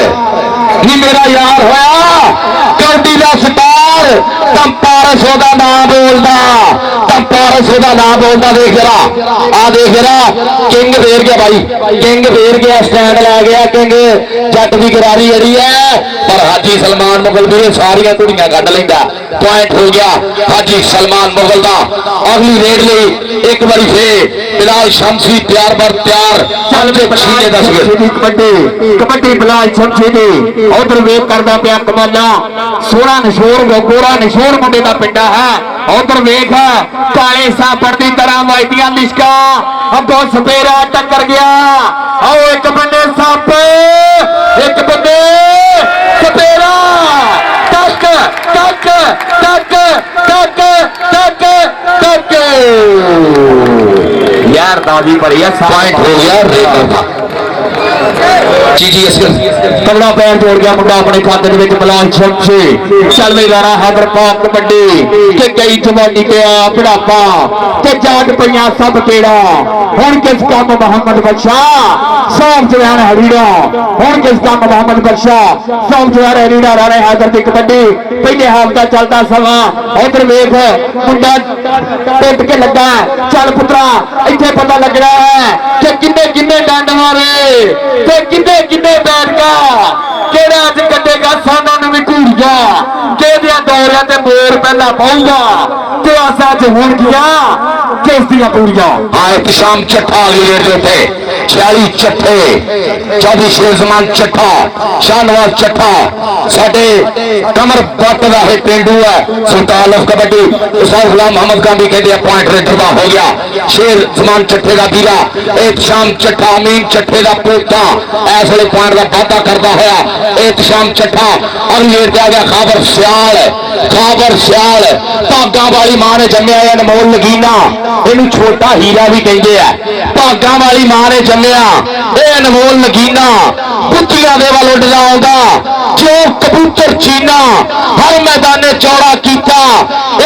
नी मेरा यार होया कौडी का सितार कंपारस ओदा नाम बोलदा कंपारस ओदा नाम बोलदा देख जरा किंग फेर गया भाई किंग फेर गया स्टैंड ला गया किंग जट की गिरारी जड़ी है पर हाजी सलमान मुगल भी सारिया कुड़ियां कढ़ लेंदा पॉइंट हो गया हाजी सलमान मुगल का अगली रेड ली एक बारी फिर बिलाल शमसी तैयार बर तैयार चल के पसीने दस कबड्डी बिलाल शमसी दी उधर वेट करदा पिया कमाला सोना निशोर गोरा निशोर मुंडे का पिंडा है उधर वेख काले सापड़ की तरह वाइटियां लिशका अगों सपेरा टक्कर गया आओ एक बंदे सप एक बंदे सपेरा टक टक टक टक टक टक यार दादी पड़ी है पॉइंट हो गया तगड़ा पैर जोड़ गया मुंडा अपने खाते बिलाल शमसी चल वे राणा हैदर पाक कबड्डी ते कई जवानी पिया बुढ़ापा ते जाग पईयां सब केड़ा हुण किस काम मोहम्मद बादशाह साफ जवान हरीड़ा हुण किस काम मोहम्मद बादशाह साफ जवान हरीड़ा राणा हैदर की कबड्डी पहले हाफ का चलता सवा उधर वेख मुंडा टिप के लगा चल पुत्रा इत्थे पता लगना है कि किन्ने किन्ने डंड मारे ते किन्ने किन्ने बैठ गा केड़ा अज कटेगा सोना नूं भी घूरिया केदियां दौरियां ते मोर पहला पाऊंगा ते अस अज हुण किया किस दियां पूरियां हाँ इख्तिशाम चट्ठा अगली रेड के थे 46 चट्ठे 24 शेरजमान चट्ठा शाहनवाज चट्ठा साडे कमर बट का है पेंडू है सुल्तान ऑफ कबड्डी उस्ताद गुलाम मोहम्मद गांधी कहते हैं पॉइंट रेडर का हो गया शेर जमान चट्ठे का बीरा एहतशाम चट्ठा अमीन चट्ठे का पोता इस वे पॉइंट का वाधा करता होया एहतशाम चट्ठा अगली रेड आ गया खाबर सियाल भागा वाली मां ने जम्मिया अनमोल नगीना इनू छोटा हीरा भी कहते हैं भागा वाली मां ने जम्मिया ये अनमोल नगीना कुत्तियां दे वाल उड़दा आउंदा जो कबूतर चीना हर मैदाने चौड़ा कीता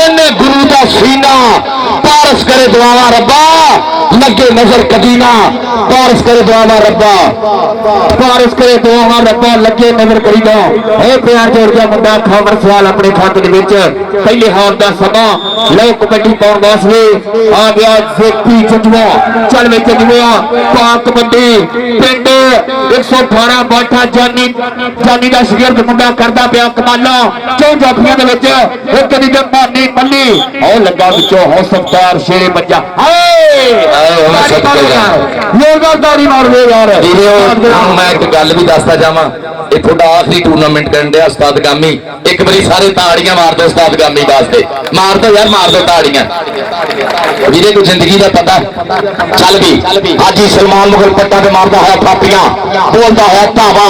इन्हें गुरु का सीना पारस करे दुआवा रब्बा लगे नजर कदीना पारस करे दुआवा रब्बा पारस करे दुआवा रब्बा लगे नजर कदीना ए प्यार जोड़ गया मुंडा खावर सियाल अपने खाते दे विच पहले हाफ दा समा लो कबड्डी पाउण वास्ते आ गया जेपी चंदवा चल वे चंदवा पाक कबड्डी पिंड 118 बाठा जानी का शागिर्द मुंडा करदा पिया कमाला चौ जाफियां दे विच एक दी मानी मल्ली ओ लगा विचों हो सफ्तार शेरे बच्चा हाय योगदारी मार दे यार मैं एक गल भी दसदा जावां ये थोड़ा आखिरी टूर्नामेंट करन दे उस्ताद गामी एक बारी सारे ताड़ियां मार दो उस्ताद गामी वास्ते मार दो यार मार दो ताड़ियां जिहदे को जिंदगी का पता चल भी हाजी सलमान मुगल पट्टा पे मारदा है थापियां बोलदा है धावा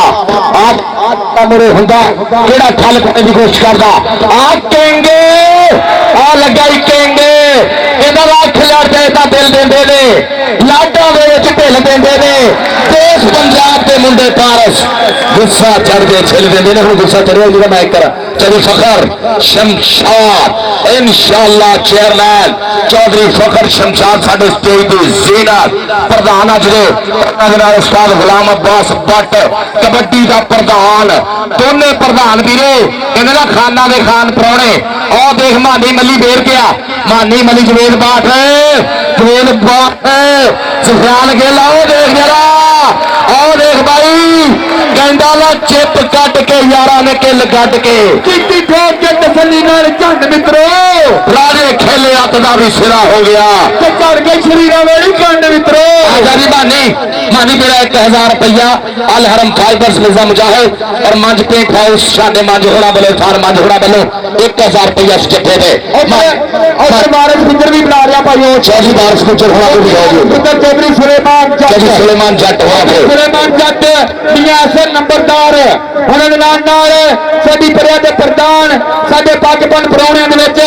आ मेरे हुंदा केड़ा ठल करने की कोशिश करदा आ केंगे आ लगा ही केंगे इहदा 1000 रुपए का बिल देंदे ने लाडा दे विच ढिल देंदे ने देश पंजाब के मुंडे पारस गुस्सा चढ़ के छिल देंदे ने हुण गुस्सा चढ़िया जिहदा मैं कर चौधरी फखर शमशाद इंशाअल्लाह चेयरमैन चौधरी फखर शमशाद साडे स्टेज की ज़ीनत प्रधान अज दे नजर उस्ताद गुलाम अब्बास भट्ट कबड्डी का प्रधान दोनों प्रधान वीरे इन्होंने खाना दे खान प्राहुणे और देख मानी मली बेर गया मानी मली जवेद बाठ सुफियान गिल आओ देख जरा आओ देख भाई कहंदा ला चिप कट के यारा ने किल कट के चिट्टी ठोक के तसल्ली नाल झंड मित्रो राजे खेले अत दा भी सिरा हो गया ते चढ़ के शरीरा वेली झंड मित्रो आजादी मानी मेरा 1000 रुपया अल हरम फाइबर्स मिर्जा मुजाहिद और मंज पेंट हाउस साडे मंज होड़ा बलो थार मंज होड़ा बलो 1000 रुपया चिट्ठे दे और वारिस गुजर भी बना रहा भाई ओ चौधरी वारिस गुजर होड़ा भी है उधर चौधरी सुलेमान जट हो गए सुलेमान जट मियां हसन नंबरदार उन्होंने नाल साडी परिया दे प्रधान साडे पाकिस्तान प्राहुणियां दे विच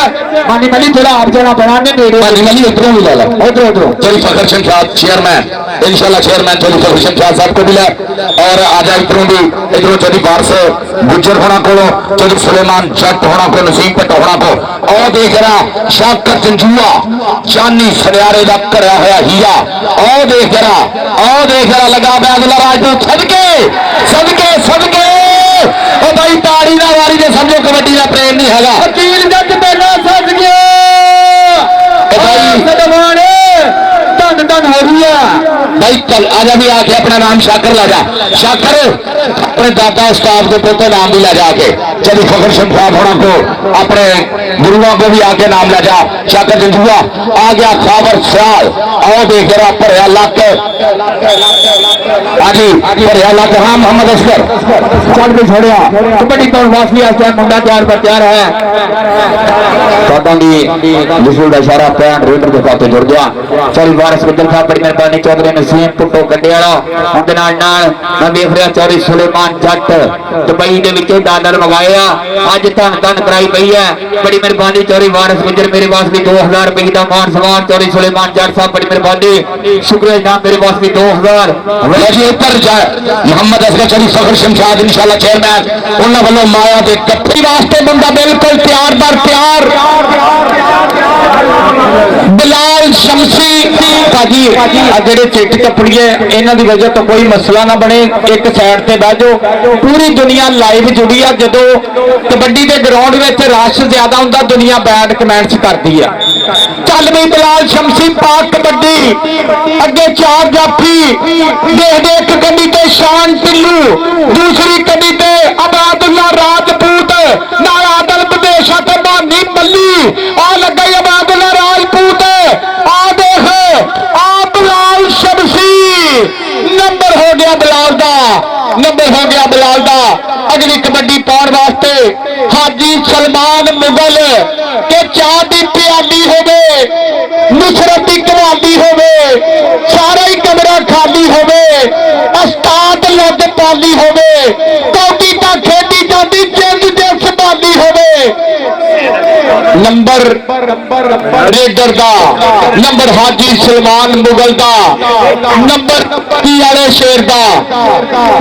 मानी मली थोड़ा आप जना बनाने नेड़े मानी मली उधरों भी ला ला उधरों चौधरी फखर शमशाद चेयरमैन इंशाल्लाह चेयरमैन चौधरी फखर शमशाद साहब को मिला और आजा इधरों भी इधरों चौधरी वारिस गुजर होना को चौधरी सुलेमान जट होना को नसीम भट्ट होना को और देख रहा शाकर जंजुआ चानी सरियारे का करया होया हीरा और देख रहा लगा बैदुल्ला राजपूत सदके ओ भाई ताड़ी ना वारी ने समझो कबड्डी का प्रेम नहीं हैगा वकील जट मेला सज गया ओ भाई सदवाने धन हो रही है भाई कल आजा भी आके अपना नाम शाकर ला जा शाकर अपने दादा उस्ताद के पोते नाम भी ला जाके चली फखर शमशाद होना को अपने गुरुओं को भी आके नाम ला जा शाकर जंजुआ आ गया खाबर सियाल आओ देख रहा भरिया लक हाजी भरिया लक हाँ मोहम्मद असगर चल भी छोड़िया कबड्डी तो वासवी आस्ते मुंडा तैयार है जिसुल का इशारा पैन रेडर के खाते जुड़ गया चल वारिस गुजर साहब बड़ी मेहरबानी चौधरी नसीम पुट्टो गड्डे वाला उनके मैं देख रहा चौधरी सुलेमान जट दुबई के विचों डॉलर मंगाया अज धन कराई पई है बड़ी मेहरबानी चौधरी वारिस गुजर मेरे पास भी 2000 रुपए का मान सम्मान चौधरी सुलेमान जट साहब बड़ी मेहरबानी शुक्रिया जनाब मेरे पास भी 2000 मोहम्मद असगर चौधरी फखर शमशाद इंशाल्लाह चेयरमैन उन्होंने वालों माया के कट्ठी वास्ते बंदा बिल्कुल तैयार बर तैयार बिलाल शमसी भाजी जेडे चिट कपड़िए इन्हों की वजह तो कोई मसला ना बने एक साइड से बह जाओ पूरी दुनिया लाइव जुड़ी है जो कबड्डी के ग्राउंड में रश ज्यादा होंगे दुनिया बैड कमेंट्स करती है चल भी बिलाल शमसी पाक कबड्डी अगे 4 जाफी देख एक कड़ी ते शान टिल्लू दूसरी कड़ी ते अबादुल्ला राजपूत नाल आदल बदेशा ते मानी मल्ली आ लगा अबादुल्ला राजपूत आ देख आ बिलाल शमसी नंबर हो गया बिलाल दा अगली कबड्डी पाउण वास्ते हाजी सलमान मुगल के चाह की प्याली होवे नुसरत की कवाली होवे सारा ही कमरा खाली होवे उस्ताद लग पाली होवे कौडी ता खेडी जाती जिंद दे संभाली होवे नंबर रेडर का नंबर हाजी सलमान मुगल का नंबर तुर्की वाले शेर का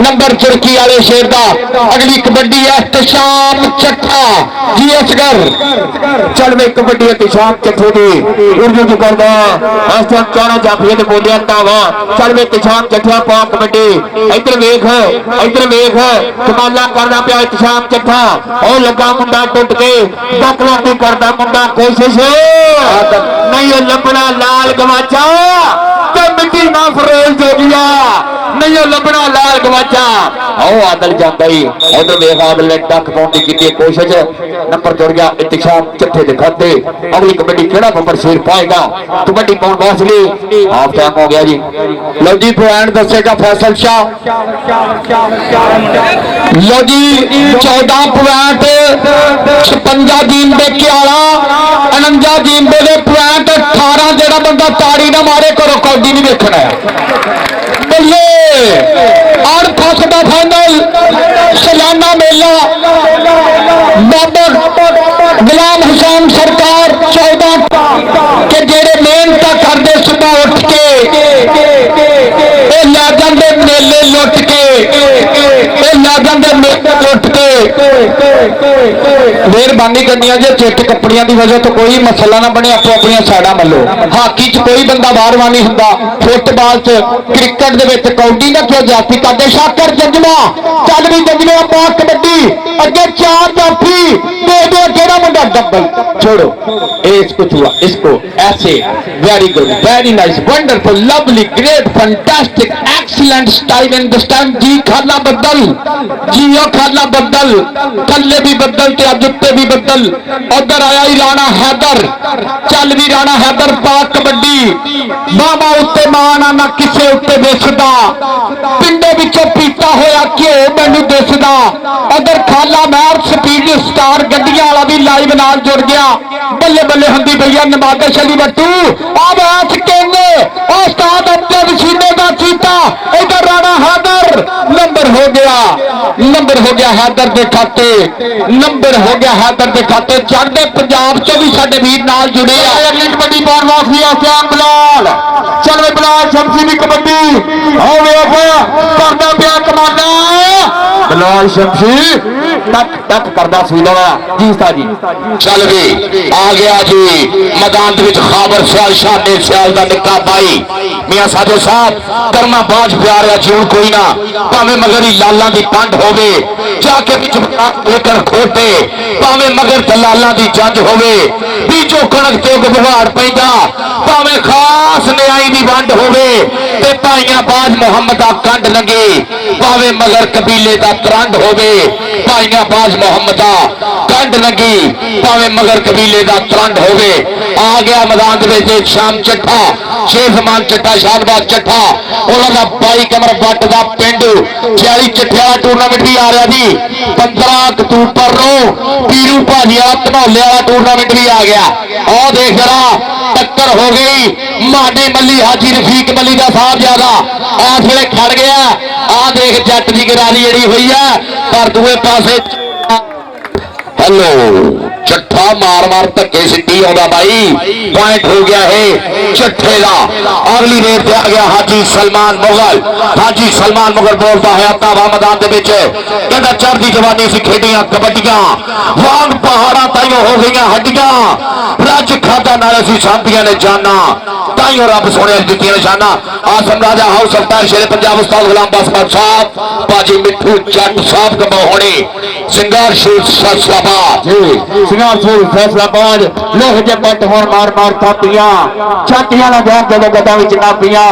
नंबर तुर्की वाले शेर का अगली कबड्डी एहतशाम चट्ठा जी असगर चल वे कबड्डी एहतशाम चट्ठे की उर्दू करदा इस टाइम चारों जाफिया ते बोलिया तावा चल वे एहतशाम चट्ठा पा कबड्डी इधर वेख कमाला करदा पिया एहतशाम चट्ठा ओ लगा मुंडा टुट के दखला भी करदा मुंडा कोशिश नहीं लभना लाल गवाचा तो मिट्टी ना फरोल जोगिया नहीं लभना लाल गवाचा आओ आदल जाता ही उधर वेख आदल ने डक पाने की कोशिश नंबर जुड़ गया इत्तिशाम चट्ठे दिखाते अगली कबड्डी केड़ा नंबर शेर पाएगा कबड्डी पाउण वास्ते हाफ टाइम हो गया जी लो जी पॉइंट दसेगा फैसल शाह लो जी 14 पॉइंट 56 जींबे क्याला 49 जींबे दे पॉइंट 18 जेड़ा बंदा ताड़ी ना मारे करो कौडी नहीं देखना बल्ले और फर्स्ट का फाइनल सालाना मेला बाबा गुलाम हुसैन सरकार 14 के जेड़े मेन तक ਮਿਹਰਬਾਨੀ ਕਰਨੀ ਜੇ ਚਿੱਟ ਕੱਪੜਿਆਂ ਦੀ ਵਜ੍ਹਾ ਤੋਂ ਕੋਈ ਮਸਲਾ ਨਾ ਬਣੇ, ਆਪੋ ਆਪਣੀਆਂ ਸਾਈਡਾਂ ਮੱਲੋ। ਹਾਕੀ 'ਚ ਕੋਈ ਬੰਦਾ ਬਾਹਰਵਾਂ ਨਹੀਂ ਹੁੰਦਾ, ਫੁੱਟਬਾਲ 'ਚ ਕ੍ਰਿਕਟ ਦੇ ਵਿੱਚ ਕੌਡੀ ਨਾ ਕਿਉਂ ਜਾਤੀ ਕਰਦੇ। ਸ਼ਾਕਰ ਜੰਜਵਾ ਚੱਲ ਵੀ ਜੰਜਵੇ ਆਪਾਂ ਕਬੱਡੀ ਅੱਗੇ 4 ਜਾਫੀ ਦੇ ਦੇ ਕਿਹੜਾ ਮੁੰਡਾ डबल छोड़ो इसको छुआ इसको ऐसे very good very nice wonderful lovely great fantastic excellent style in this time जी खाला बदल जियो खाला बदल थल्ले भी बदल ते जुत्ते भी बदल उधर आया ही राणा हैदर चल भी राणा हैदर पाक कबड्डी बाबा उत्ते माना ना किसे उत्ते दिसदा पिंडे विचों पीता होया घ्यो मैनू दिसदा उधर खाला महर स्पीड स्टार गड्डियां वाला भी लाइव नाल जुड़ गया बल्ले बल्ले हुंदी भैया नवाज़ अली बट्टू आ बैठ केंगे उस्ताद अब्दुल सीने का चीता इधर राणा हैदर नंबर हो गया हैदर के खाते नंबर हो गया हैदर के खाते चढ़ते पंजाब चो भी साडे वीर नाल जुड़े अगली कबड्डी पाउण वास्ते आसान बिलाल चल वे बिलाल शमसी की कबड्डी आओ वेख करदा पिया कमांडा बिलाल शमसी टक टक करदा सुला जी उस्ताद जी चल भी आ गया जी मैदान विच खाबर सियाल शाने सियाल दा निक्का भाई मियां साधो साहब करना बाज प्यार जी कोई ना भावें मगर ही लालां दी पंड होवे जाके विच लेकर खोटे भावें मगर दलालां दी जंज होवे बीजो कणक ते गुहाड़ पैंदा भावें खास न्याई दी वंड होवे ते भाइयां बाज मुहम्मद दा कंड लगे भावें मगर कबीले दा तरंड होवे भाइयां बाज मुहम्मद दा कंड लगी भावें मगर कबीले का तरंड होवे आ गया मैदान में शाम चट्ठा शेर जमान चट्ठा शाहबाद चट्ठा उन्होंने बाई कमर बट का पिंड 40 चट्ठिया टूरनामेंट भी आ रहा जी 15 अक्तूबर को पीरू भाजिया धनौले वाला टूरनामेंट भी आ गया और देख जरा टक्कर हो गई माडे मली हाजी रफीक मली का साहब ज्यादा इस वे खड़ गया आ देख जट की गिरारी जी हुई है पर दूए पासे हेलो चट्ठा मार मार धक्के सिटी आता भाई पॉइंट हो गया है चट्ठे का अगली रेत पे आ गया हाजी सलमान मुगल बोलता है अपना मैदान के कहता चढ़ती जवानी से खेडियां कबड्डियां वांग पहाड़ा ताइयों हो गई हड्डियां रज खादा नाल असीं सांभियां ने जाना ताइयों रब सोने दित्तियां निशाना आसम राजा हाउस अवतार शेर पंजाब उस्ताद गुलाम बासमत साहब बाजी मिठू जट साहब कमो होने सिंगार शेर फैसलाबाद सिंगार शेर फैसलाबाद लोह जे पट होर मार मार थापियां छातियां ना जान जदों गदा विच नापियां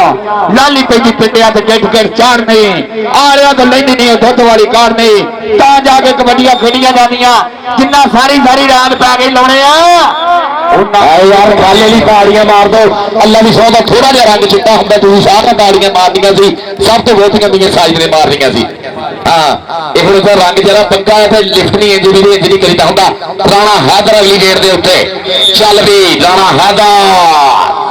लाली पेजी पिटिया ते गेट गेट चाड़ने आ रिया तो लैंदी नहीं दुध वाली कारने ता जाके कबड्डियां खेडियां जानियां जिन्ना सारी सारी रात पै गई लाने यार खाले ली ताड़ियां मार दो अल्लाह की सौ का थोड़ा जहा रंग चिट्टा होंगे तुम सारा ताड़ियां मारनिया सी सब तो बहुतियां मियां साजिद ने मारनिया सी हाँ एक रंग जरा पक्का है लिफ्ट नहीं इंज नहीं करीदा होंदा राणा हैदर अगली गेट के उत्ते चल भी राणा हैदर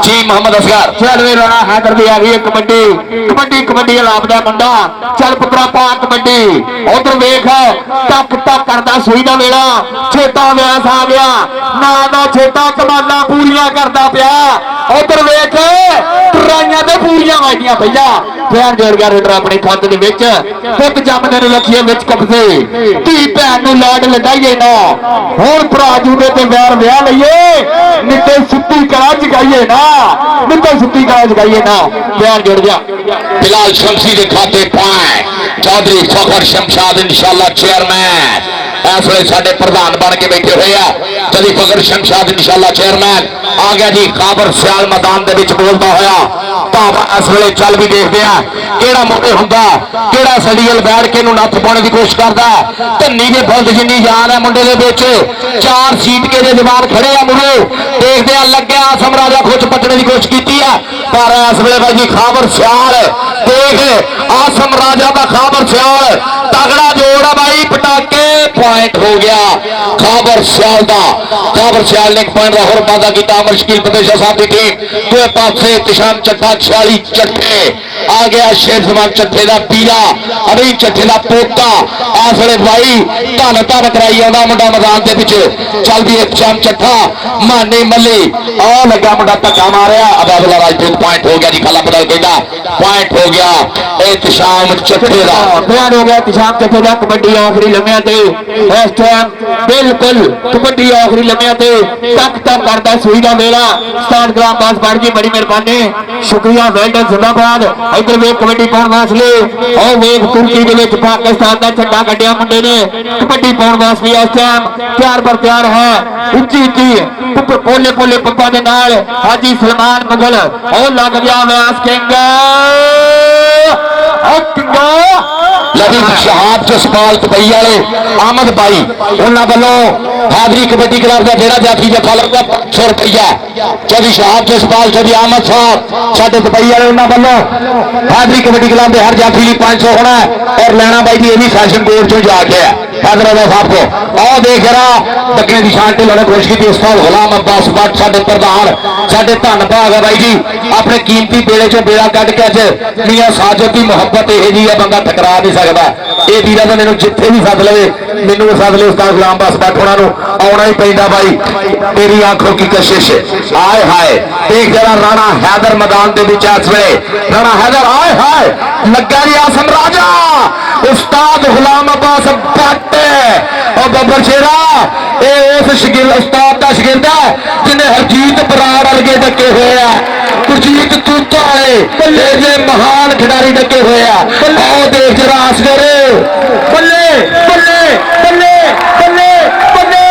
जी मोहम्मद असगर चल वे राणा हैदर दी आ गई कबड्डी कबड्डी कबड्डी लाभदा मुंडा चल पुत्रा पा कबड्डी उधर वेख टक टक करदा सुई दा वेला छेटा व्यास आ गया ना दा छेटा कमाला पूरियां करदा पिया उधर वेख ट्राइयां ते पूरियां वाजियां भैया पैर जोड़ गया रेडर अपनी खंद दे विच पुत जमदे ने लखिए विच कब्जे धी भैन नूं लाड लडाईए ना हुण भराजू दे ते वैर विआह लईए नित्ते सुत्ती कला जगाईए ना नित्ते सुत्ती कला जगाईए ना पैर जोड़ गया बिलाल शमसी के खाते पाए चौधरी फखर शमशाद इंशाल्लाह चेयरमैन इस वे साडे प्रधान बन के बैठे हुए हैं चौधरी फखर शमशाद इंशाल्लाह चेयरमैन आ गया जी खाबर सियाल मैदान के विच बोलता होया भाव इस वे चल भी देखते हैं केड़ा मुंडे हुंदा केड़ा सड़ील बैठ के नत्थ पाने की कोशिश करता धन्नी के बुलद जिन्नी जान है मुंडे दे विच 4 सीट के जवान खड़े आ मुड़े देखते हैं लगे आसम राजा खुच पटने की कोशिश की है पर इस वे भाई जी खाबर सियाल देख आसम राजा का खाबर सियाल तगड़ा जोड़ है भाई पटाके पॉइंट हो गया खाबर सियाल का खाबर सियाल ने एक पॉइंट होर वादा किया मुश्किल प्रदेश साहब की टीम दूसरे पासे तिशान चट्टा 46 चट्टे आ गया शेर जमान चट्ठे का पीला अभी चट्ठे का पोता इस वे भाई धन धन कराई आंदा मुंडा मैदान के पिछे चल भी एक चम चट्ठा मानी मली आ लगा मुंडा धक्का मारिया अबैबला राजपूत पॉइंट हो गया जी खाला बदल कहता पॉइंट हो गया एहतशाम चट्ठे का बयान हो गया एहतशाम चट्ठे का कबड्डी आखिरी लम्हे ते इस टाइम बिल्कुल कबड्डी आखिरी लम्हे ते तक तक करता सूई का वेला स्थान ग्राम बास बाड़ जी बड़ी मेहरबानी शुक्रिया वेल्डन जिंदाबाद इधर वेख कबड्डी पाउण वास्ते और वेख तुर्की दे विच पाकिस्तान का झंडा कड्डिया मुंडे ने कबड्डी पाउण वास्ते इस टाइम तैयार पर तैयार है उच्ची उच्ची पोले पोले पप्पा दे नाल हाजी सलमान मुगल और लग गया व्यास किंग लवी शहाब जसपाल दुबई वाले आमद भाई उन्होंने वालों हादरी कबड्डी क्लब का जोड़ा जाफी जफा लगता 500 रुपया चौधरी शहाब जसपाल चौधरी आमद साहब साढ़े दुबई वाले उन्होंने वालों हादरी कबड्डी क्लब के हर जाफी 500 होना है और लैना भाई जी ये भी फैशन कोर्ट चो जाके है हैदराबाद साहब को आओ देख रहा दक्षिण की शान ढिल्लों ने कोशिश की उस्ताद गुलाम अब्बास भट्ट साडे प्रधान साडे धन भाग है भाई जी अपने कीमती बेड़े चो बेड़ा कढ़ के अज मियां साजद की मुहब्बत यह जी है बंदा टकरा नहीं सकता ये वीर तो मैंने जिथे भी सद लवे मैनू सद ले उस्ताद गुलाम अब्बास भट्ट होना आना ही पैंदा भाई तेरी आंखों की कशिश आए हाय देख जरा राणा हैदर मैदान के बीच इस वे राणा हैदर आए हाय लगा जी आसम राजा उस्ताद गुलाम अब्बास भट्ट और बब्बर शेरा उस शकील उस्ताद का शगिर्द है जिन्हें हरजीत बराड़ वर्गे डके हुए है गुरजीत तूता है महान खिडारी डके हुए है आओ देख जरा असगर बल्ले बल्ले बल्ले बल्ले बल्ले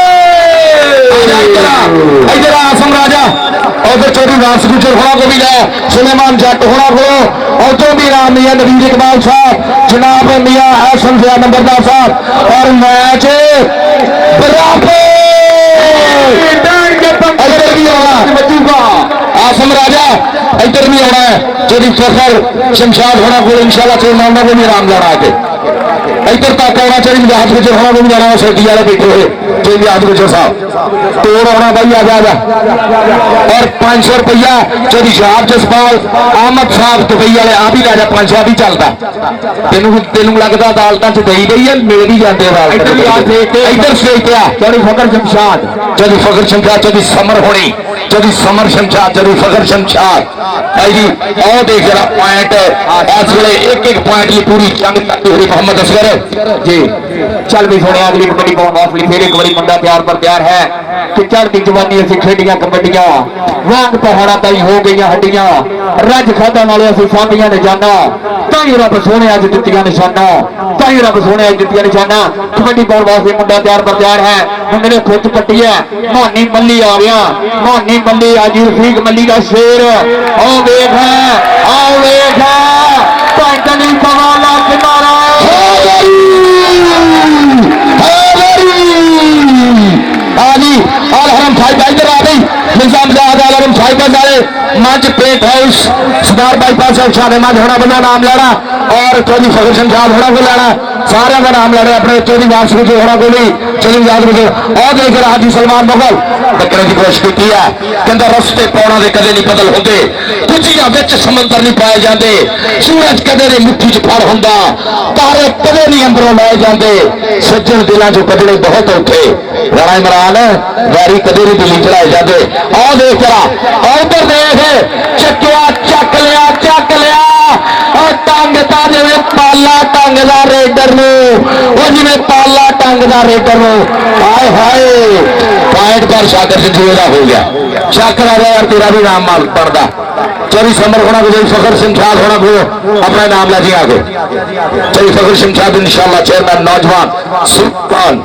इधर आसम राजा और फिर चौधरी वारस गुजर होना को भी है सुलेमान जट होना को और तो भी राम मियां नवीर इकबाल साहब जनाब मियां हसन ज़िया नंबरदार साहब और मैच बराबर इधर भी आना आसम राजा इधर भी आना है चौधरी फखर शमशाद होना को इंशाल्लाह चौधरी को भी आराम लाना आके इधर तक आना चाहिए जहाज गुजर होना को भी जाना सर्दी वाले बैठे हुए चौधरी जहाज गुजर साहब तोड़ आना भाई आ जा और 500 रुपया चौधरी शहाब जसपाल अहमद साहब दुबई वाले आ भी लै जा 500 भी चलता तेन लगता अदालत च दई गई है मिल भी जाते इधर स्टेज पे चौधरी फखर शमशाद चौधरी फखर शमशाद चौधरी समर होनी चौधरी समर शमशाद चौधरी फखर शमशाद भाई जी आओ देख जरा पॉइंट इस वे एक एक पॉइंट की पूरी जंग हुई मोहम्मद असगर जी चल भी सोने अगली कबड्डी पाउण वास्ते फिर एक बड़ी मुंडा तैयार पर तैयार है कि चढ़ती जवानी असी खेडियां कबड्डियां वांग पहाड़ा ताई हो गई हड्डियां रज खादा नाले असी सांभियां ने जाना ताई रब सोने अज दित्तियां निशाना ताई रब सोने अज दित्तियां निशाना कबड्डी पाउण वास्ते मुंडा तैयार पर तैयार है मुंडे ने खुद पट्टी है मानी मल्ली आ गया मानी मल्ली आज रफीक मल्ली का शेर आओ वेख पैंतनी सवाला किनारा आली आल हरम साहिब इधर आ गई निजाम आल हरम साहिब वाले मंच पेट हाउस स्टार बाईपास शादे मंच होना बंदा नाम लेना और चौधरी फखर शमशाद होना को लेना सारे का नाम लेना अपने चौधरी वारस गुजर होना को भी चौधरी याद गुजर और देख रहा हाजी सलमान मुगल टक्करे की कोशिश की है कहता रस्ते पौड़ा के कदे नहीं बदल होते कुचिया बिच समंदर नहीं पाए जाते सूरज कदे नहीं मुट्ठी च फड़ होंदा तारे कदे नहीं अंदरों लाए जाते सज्जन दिलों चो कदड़े बहुत औखे राणा इमरान वैरी कदे नहीं दिल्ली चढ़ाए जाते आओ देख जरा उधर देख चक्या चक लिया और टंगता जिवें पाला टंगदा रेडर नूं जिवें पाला टंगदा रेडर नूं हाय हाय पॉइंट पर शाकर सिंह का हो गया शाकर आ गया यार तेरा भी नाम माल पड़ता चौधरी समर होना को चौधरी फखर शमशाद होना को अपना नाम ला जी आगे चौधरी फखर शमशाद इंशाल्लाह चेयरमैन नौजवान सुल्तान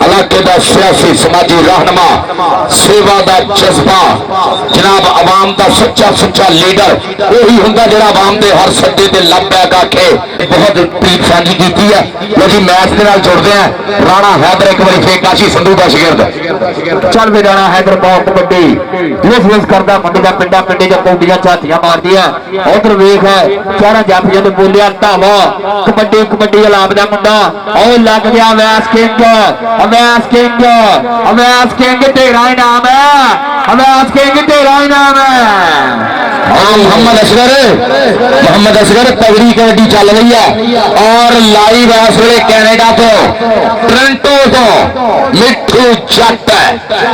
इलाके का सियासी समाजी रहनुमा सेवा का जज्बा जनाब आवाम का सच्चा सुच्चा लीडर वही होंगे जो आवाम के हर सट्टे से लग बैक आके बहुत प्रीत साझी की है लेकिन मैच के नाल जुड़ते हैं राणा हैदर एक बार फिर काशी संधू का शिगिर्द चल भी राणा हैदर बहुत कबड्डी लिस करता मुंडे का पिंडा पिंडे च कौडियां झातियां मारदी है उधर वेख है चारा जाफिया ने बोलिया ढावा कबड्डी कबड्डी अलाप का मुंडा और लग गया वैस किंग अवैस किंग तेरा इनाम है, अवैस किंग तेरा इनाम है। हाँ मोहम्मद असगर तगड़ी कबड्डी चल रही है और लाइव है इस वे कैनेडा तो टोरंटो तो मिठू जट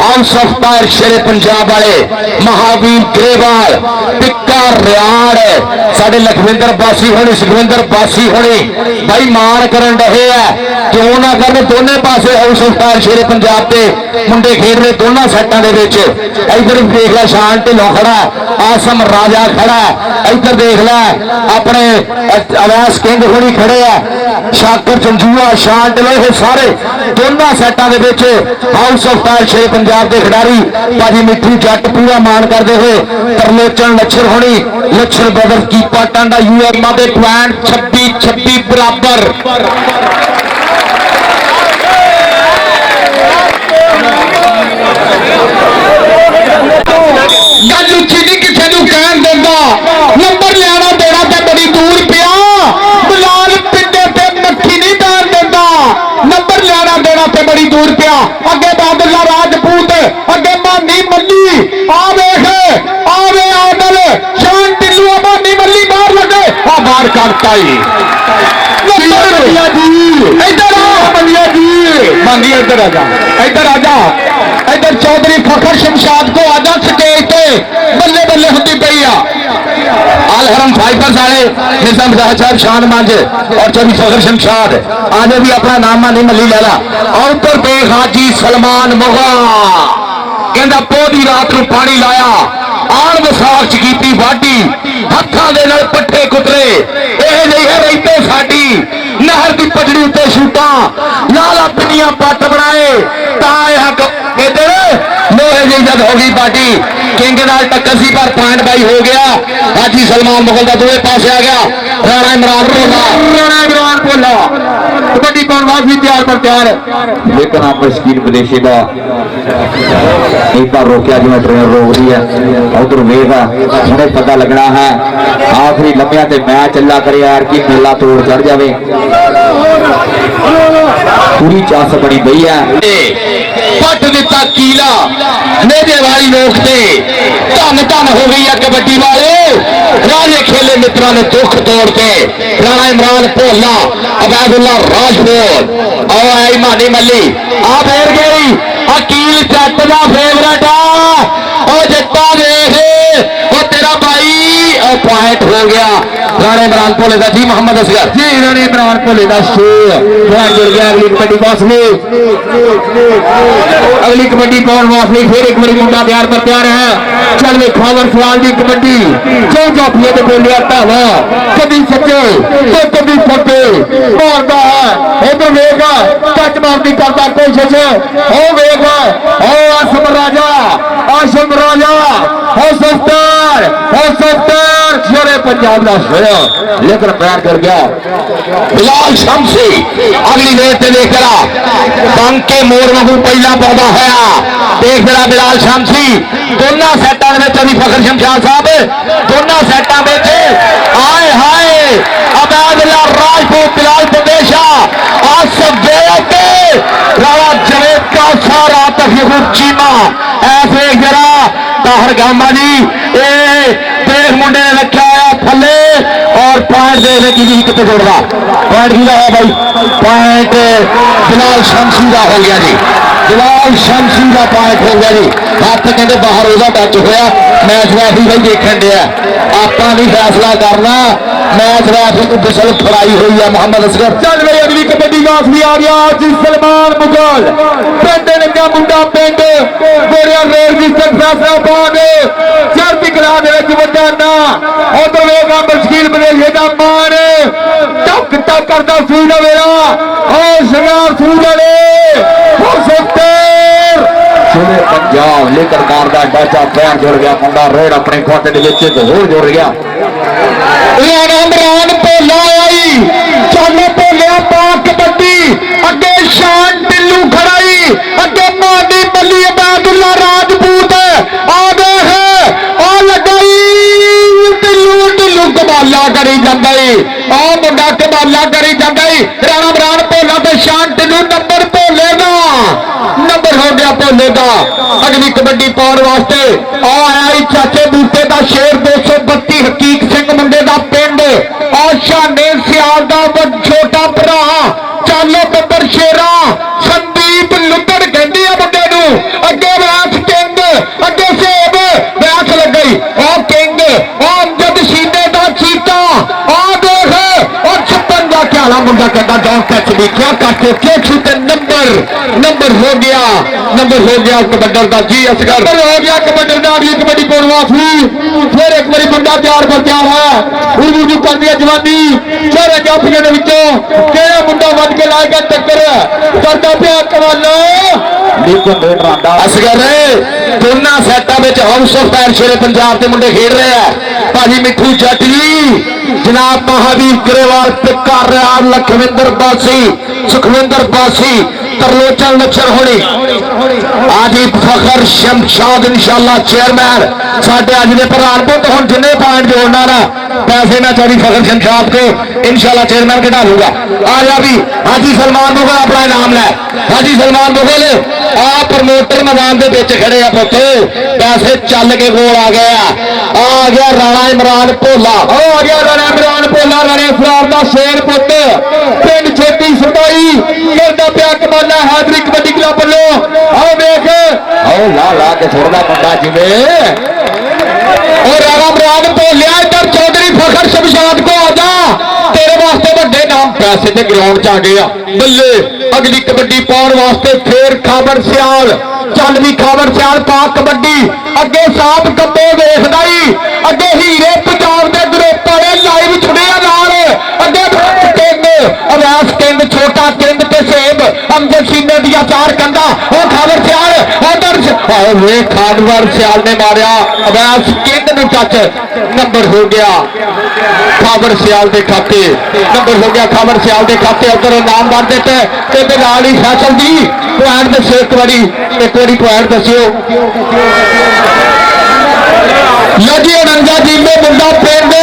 हाउस ऑफ फायर शेरे पंजाब वाले महावीर ग्रेवाल टिक्का रियाड़ साडे लखविंदर बासी होनी सुखविंदर बासी होनी भाई मान करन रहे है क्यों ना करन दोनों पासे हाउस ऑफ फायर शेरे पंजाब के मुंडे खेड रहे दोनों सैटां दे विच इधर देख ला शान ढिल्लों खड़ा आसम राजा खड़ा इधर देख ला अपने अवैस किंग होनी खड़े है शाकर चंजूआ शान ढिल्लों ये सारे दोनों सैटां दे विच हाउस ऑफ फायर शेरे पंजाब के खिडारी भाजी मिठू जट पूरा मान करते हुए तरलोचन लच्छर होनी लच्छर ब्रदर्स कीपा टांडा यूएमा के पॉइंट 26-26 बराबर गल उची नहीं किसी को कहन देता नंबर लिया देना तो बड़ी दूर पिया बिलाल पिंडे पे मक्खी नहीं डाल देता नंबर लिया देना तो बड़ी दूर पिया अगे बादल्ला राजपूत अगे मानी मल्ली आवे आदल शान टिल्लू मानी मल्ली बाहर लगे बाहर करता ही इधर आजा इधर चौधरी फखर शमशाद को आजा स्टेज पे बल्ले बल्ले होती पई अलहरम फाइबर्स वाले निजाम साहब शान मंज और चौधरी फखर शमशाद आने भी अपना नाम मानी मल्ली लैला और ऊपर देख हाजी सलमान मुगा कहता पौधी रात को पानी लाया आन विसाख च कीती वाढी हत्थां दे नाल पट्ठे कुतरे ਇਹ ਨਹੀਂ ਹੈ ਰਹਿਤੇ ਸਾਡੀ नहर की पटड़ी उत्ते शूटा लाला पिनिया पट बनाए इधर लोहे जी जद हो गई पार्टी किंग नाल टक्कर सी पर पॉइंट बाई हो गया हाजी सलमान मुगल का दोवे पासे आ गया राणा इमरान भोला कबड्डी कौन वापसी तैयार पर तैयार लेकिन आप शकीन विदेशी का एक बार रोकया जिवें ट्रेन रोक रही है उधर वेगा हमें पता लगना है आखिरी लम्बिया ते मैच चला करे यार की मेला तोड़ चढ़ जाए पूरी चास बड़ी गई है पट दिता कीला मेरे वाली लोग से धन धन हो गई है कबड्डी वाले राजे खेले मित्रों ने दुख तोड़ के राणा इमरान भोला अबैदुल्ला राजपूत और आई मानी मल्ली आ फेर गई अकील जट का फेवरेट और जट्टा देख तेरा भाई पॉइंट हो गया राणा इमरान भोले का जी मोहम्मद असगर जी राणा इमरान भोले का शेर पॉइंट जुड़ गया अगली कबड्डी बॉक्स में अगली कबड्डी कौन वापसी फिर एक बड़ी मुंडा तैयार पर तैयार है चल वे खावर सवाल की कबड्डी जो जाफिया तो बोलिया ढावा कभी सच्चे तो कभी फटे मारता है उधर वेगा टच मारती करता कोशिश हो वेगा हो आसम राजा हो सफ्तार शेरे पंजाब का शेर लेकर पैर कर गया बिलाल शमसी अगली रेत से लेकर बांके मोर वांगू पहला पौधा होया देख जरा बिलाल शमसी दोनों सैटां में चौधरी फखर शमशाद साहब दोनों सैटां में आए हाय अबैदुल्ला राजपूत बिलाल प्रदेशा आसफ बेटे राणा जवेद का सारा तफीकुर चीमा ऐसे जरा ताहर गामा जी देख मुंडे ने रखा है थले और पॉइंट देखने की भी कितने जोड़दा पॉइंट की है भाई पॉइंट बिलाल शमसी का हो गया जी बिलाल शमसी का पॉइंट हो गया जी हाथ कहते बाहर उसका टच होया मैच रैफरी भाई देखने दिया आप नहीं फैसला करना मैच रैफरी को बिसल फराई हुई है मोहम्मद असगर चल भाई अगली कबड्डी मैच भी आ गया जी सलमान मुगल पिंड नंगा मुंडा पिंड गोरिया रेल की फैसला पाद चढ़ती कला वड्डा ना उधर वेगा मुश्किल बनेले का मान टक टक करता सूई ना मेरा और सरदार सूई वाले पंजाब लेकर कार का डाचा पैर जुड़ गया मुंडा रेड अपने खाते होर जुड़ गया इमरान भोला आई चालो भोलिया पा कबड्डी अगे शान टिल्लू खड़ाई अगे मानी मल्ली अबैदुल्ला राजपूत आ गए है आ लगाई टिल्लू टिल्लू कमाला करी जाता है आ मुंडा कमाला करी जाता है राणा इमरान भोला तो शांतनु नंबर भोले का नंबर हो गया भोले का अगली कबड्डी पाने वास्ते आया ही चाचे बूटे का शेर 232 हकीक सिंह मुंडे का पिंड और शाने सियाल का छोटा भरा चालो बब्बर शेरा संदीप लुद्धड़ कहती है मुंडे नू अगे वैस किंग अगे सेब वैस लग गई और किंग और अमजद सीने का चीता आ देख और 56 का ख्याला मुंडा कहता डॉन कैच भी क्या करते क्या छूटे नंबर हो गया कबड्डर का जी असगर हो गया कबड्डर का अगली कबड्डी पौड़वासी फिर एक बारी मुंडा तैयार कर दिया है उर्दू कर दिया जवानी चारे जाफियां दे विचों केड़ा मुंडा वध के लाएगा टक्कर करता पिया कमाला असगर दोनों सैटां विच हाउस ऑफ फायर शेरे पंजाब के मुंडे खेड रहे हैं भाजी मिठू जट जी जनाब महावीर ग्रेवाल पिका रियाल लखविंदर बासी सुखविंदर बासी तरलोचन लक्षण होनी आदि फखर शमशाद इंशाल्लाह चेयरमैन साडे अज दे प्रधान पुत हुण जिन्ने पॉइंट जोड़ना ना पैसे ना चाहिए फखर शमशाद को इंशाल्लाह चेयरमैन घटा लूंगा आ जा भी हाजी सलमान मुगल अपना इनाम लै हाजी सलमान मुगल आ प्रमोटर मैदान के बीच खड़े आ पुत पैसे चल के गोल आ गया राणा इमरान भोला आ गया राणा इमरान भोला राणे फरार का शेर पुत पिंड छोटी सताई करता पिया कमाला हाजरी कबड्डी क्लब वालों आओ देख आओ ला के छोड़ना मुंडा जिवें और राणा इमरान भोलिया इधर चौधरी फखर शमशाद को आजा तेरे वास्ते बड़े नाम पैसे के ग्राउंड च आ गया बल्ले अगली कबड्डी पाने वास्ते फिर खाबर सियाल चल भी खाबर सियाल पा कबड्डी अगे साफ कब्बे वेखदा ही अगे हीरे पंजाब के ग्रुप वाले लाइव छुड़े नाल अगे किंग अवैस किंग छोटा किंग ते सेब अमजद सीने दिया चार कंधा और खाबर सियाल उधर वे खाबर सियाल ने मारिया अवैस किंग नूं टच नंबर हो गया खाबर सियाल के खाते नंबर हो गया खाबर सियाल के खाते उधर इनाम बन देते ते नाल ही फैसल जी पॉइंट दसो एक बारी पॉइंट दसियो लगी 49 जी में मुंडा पिंड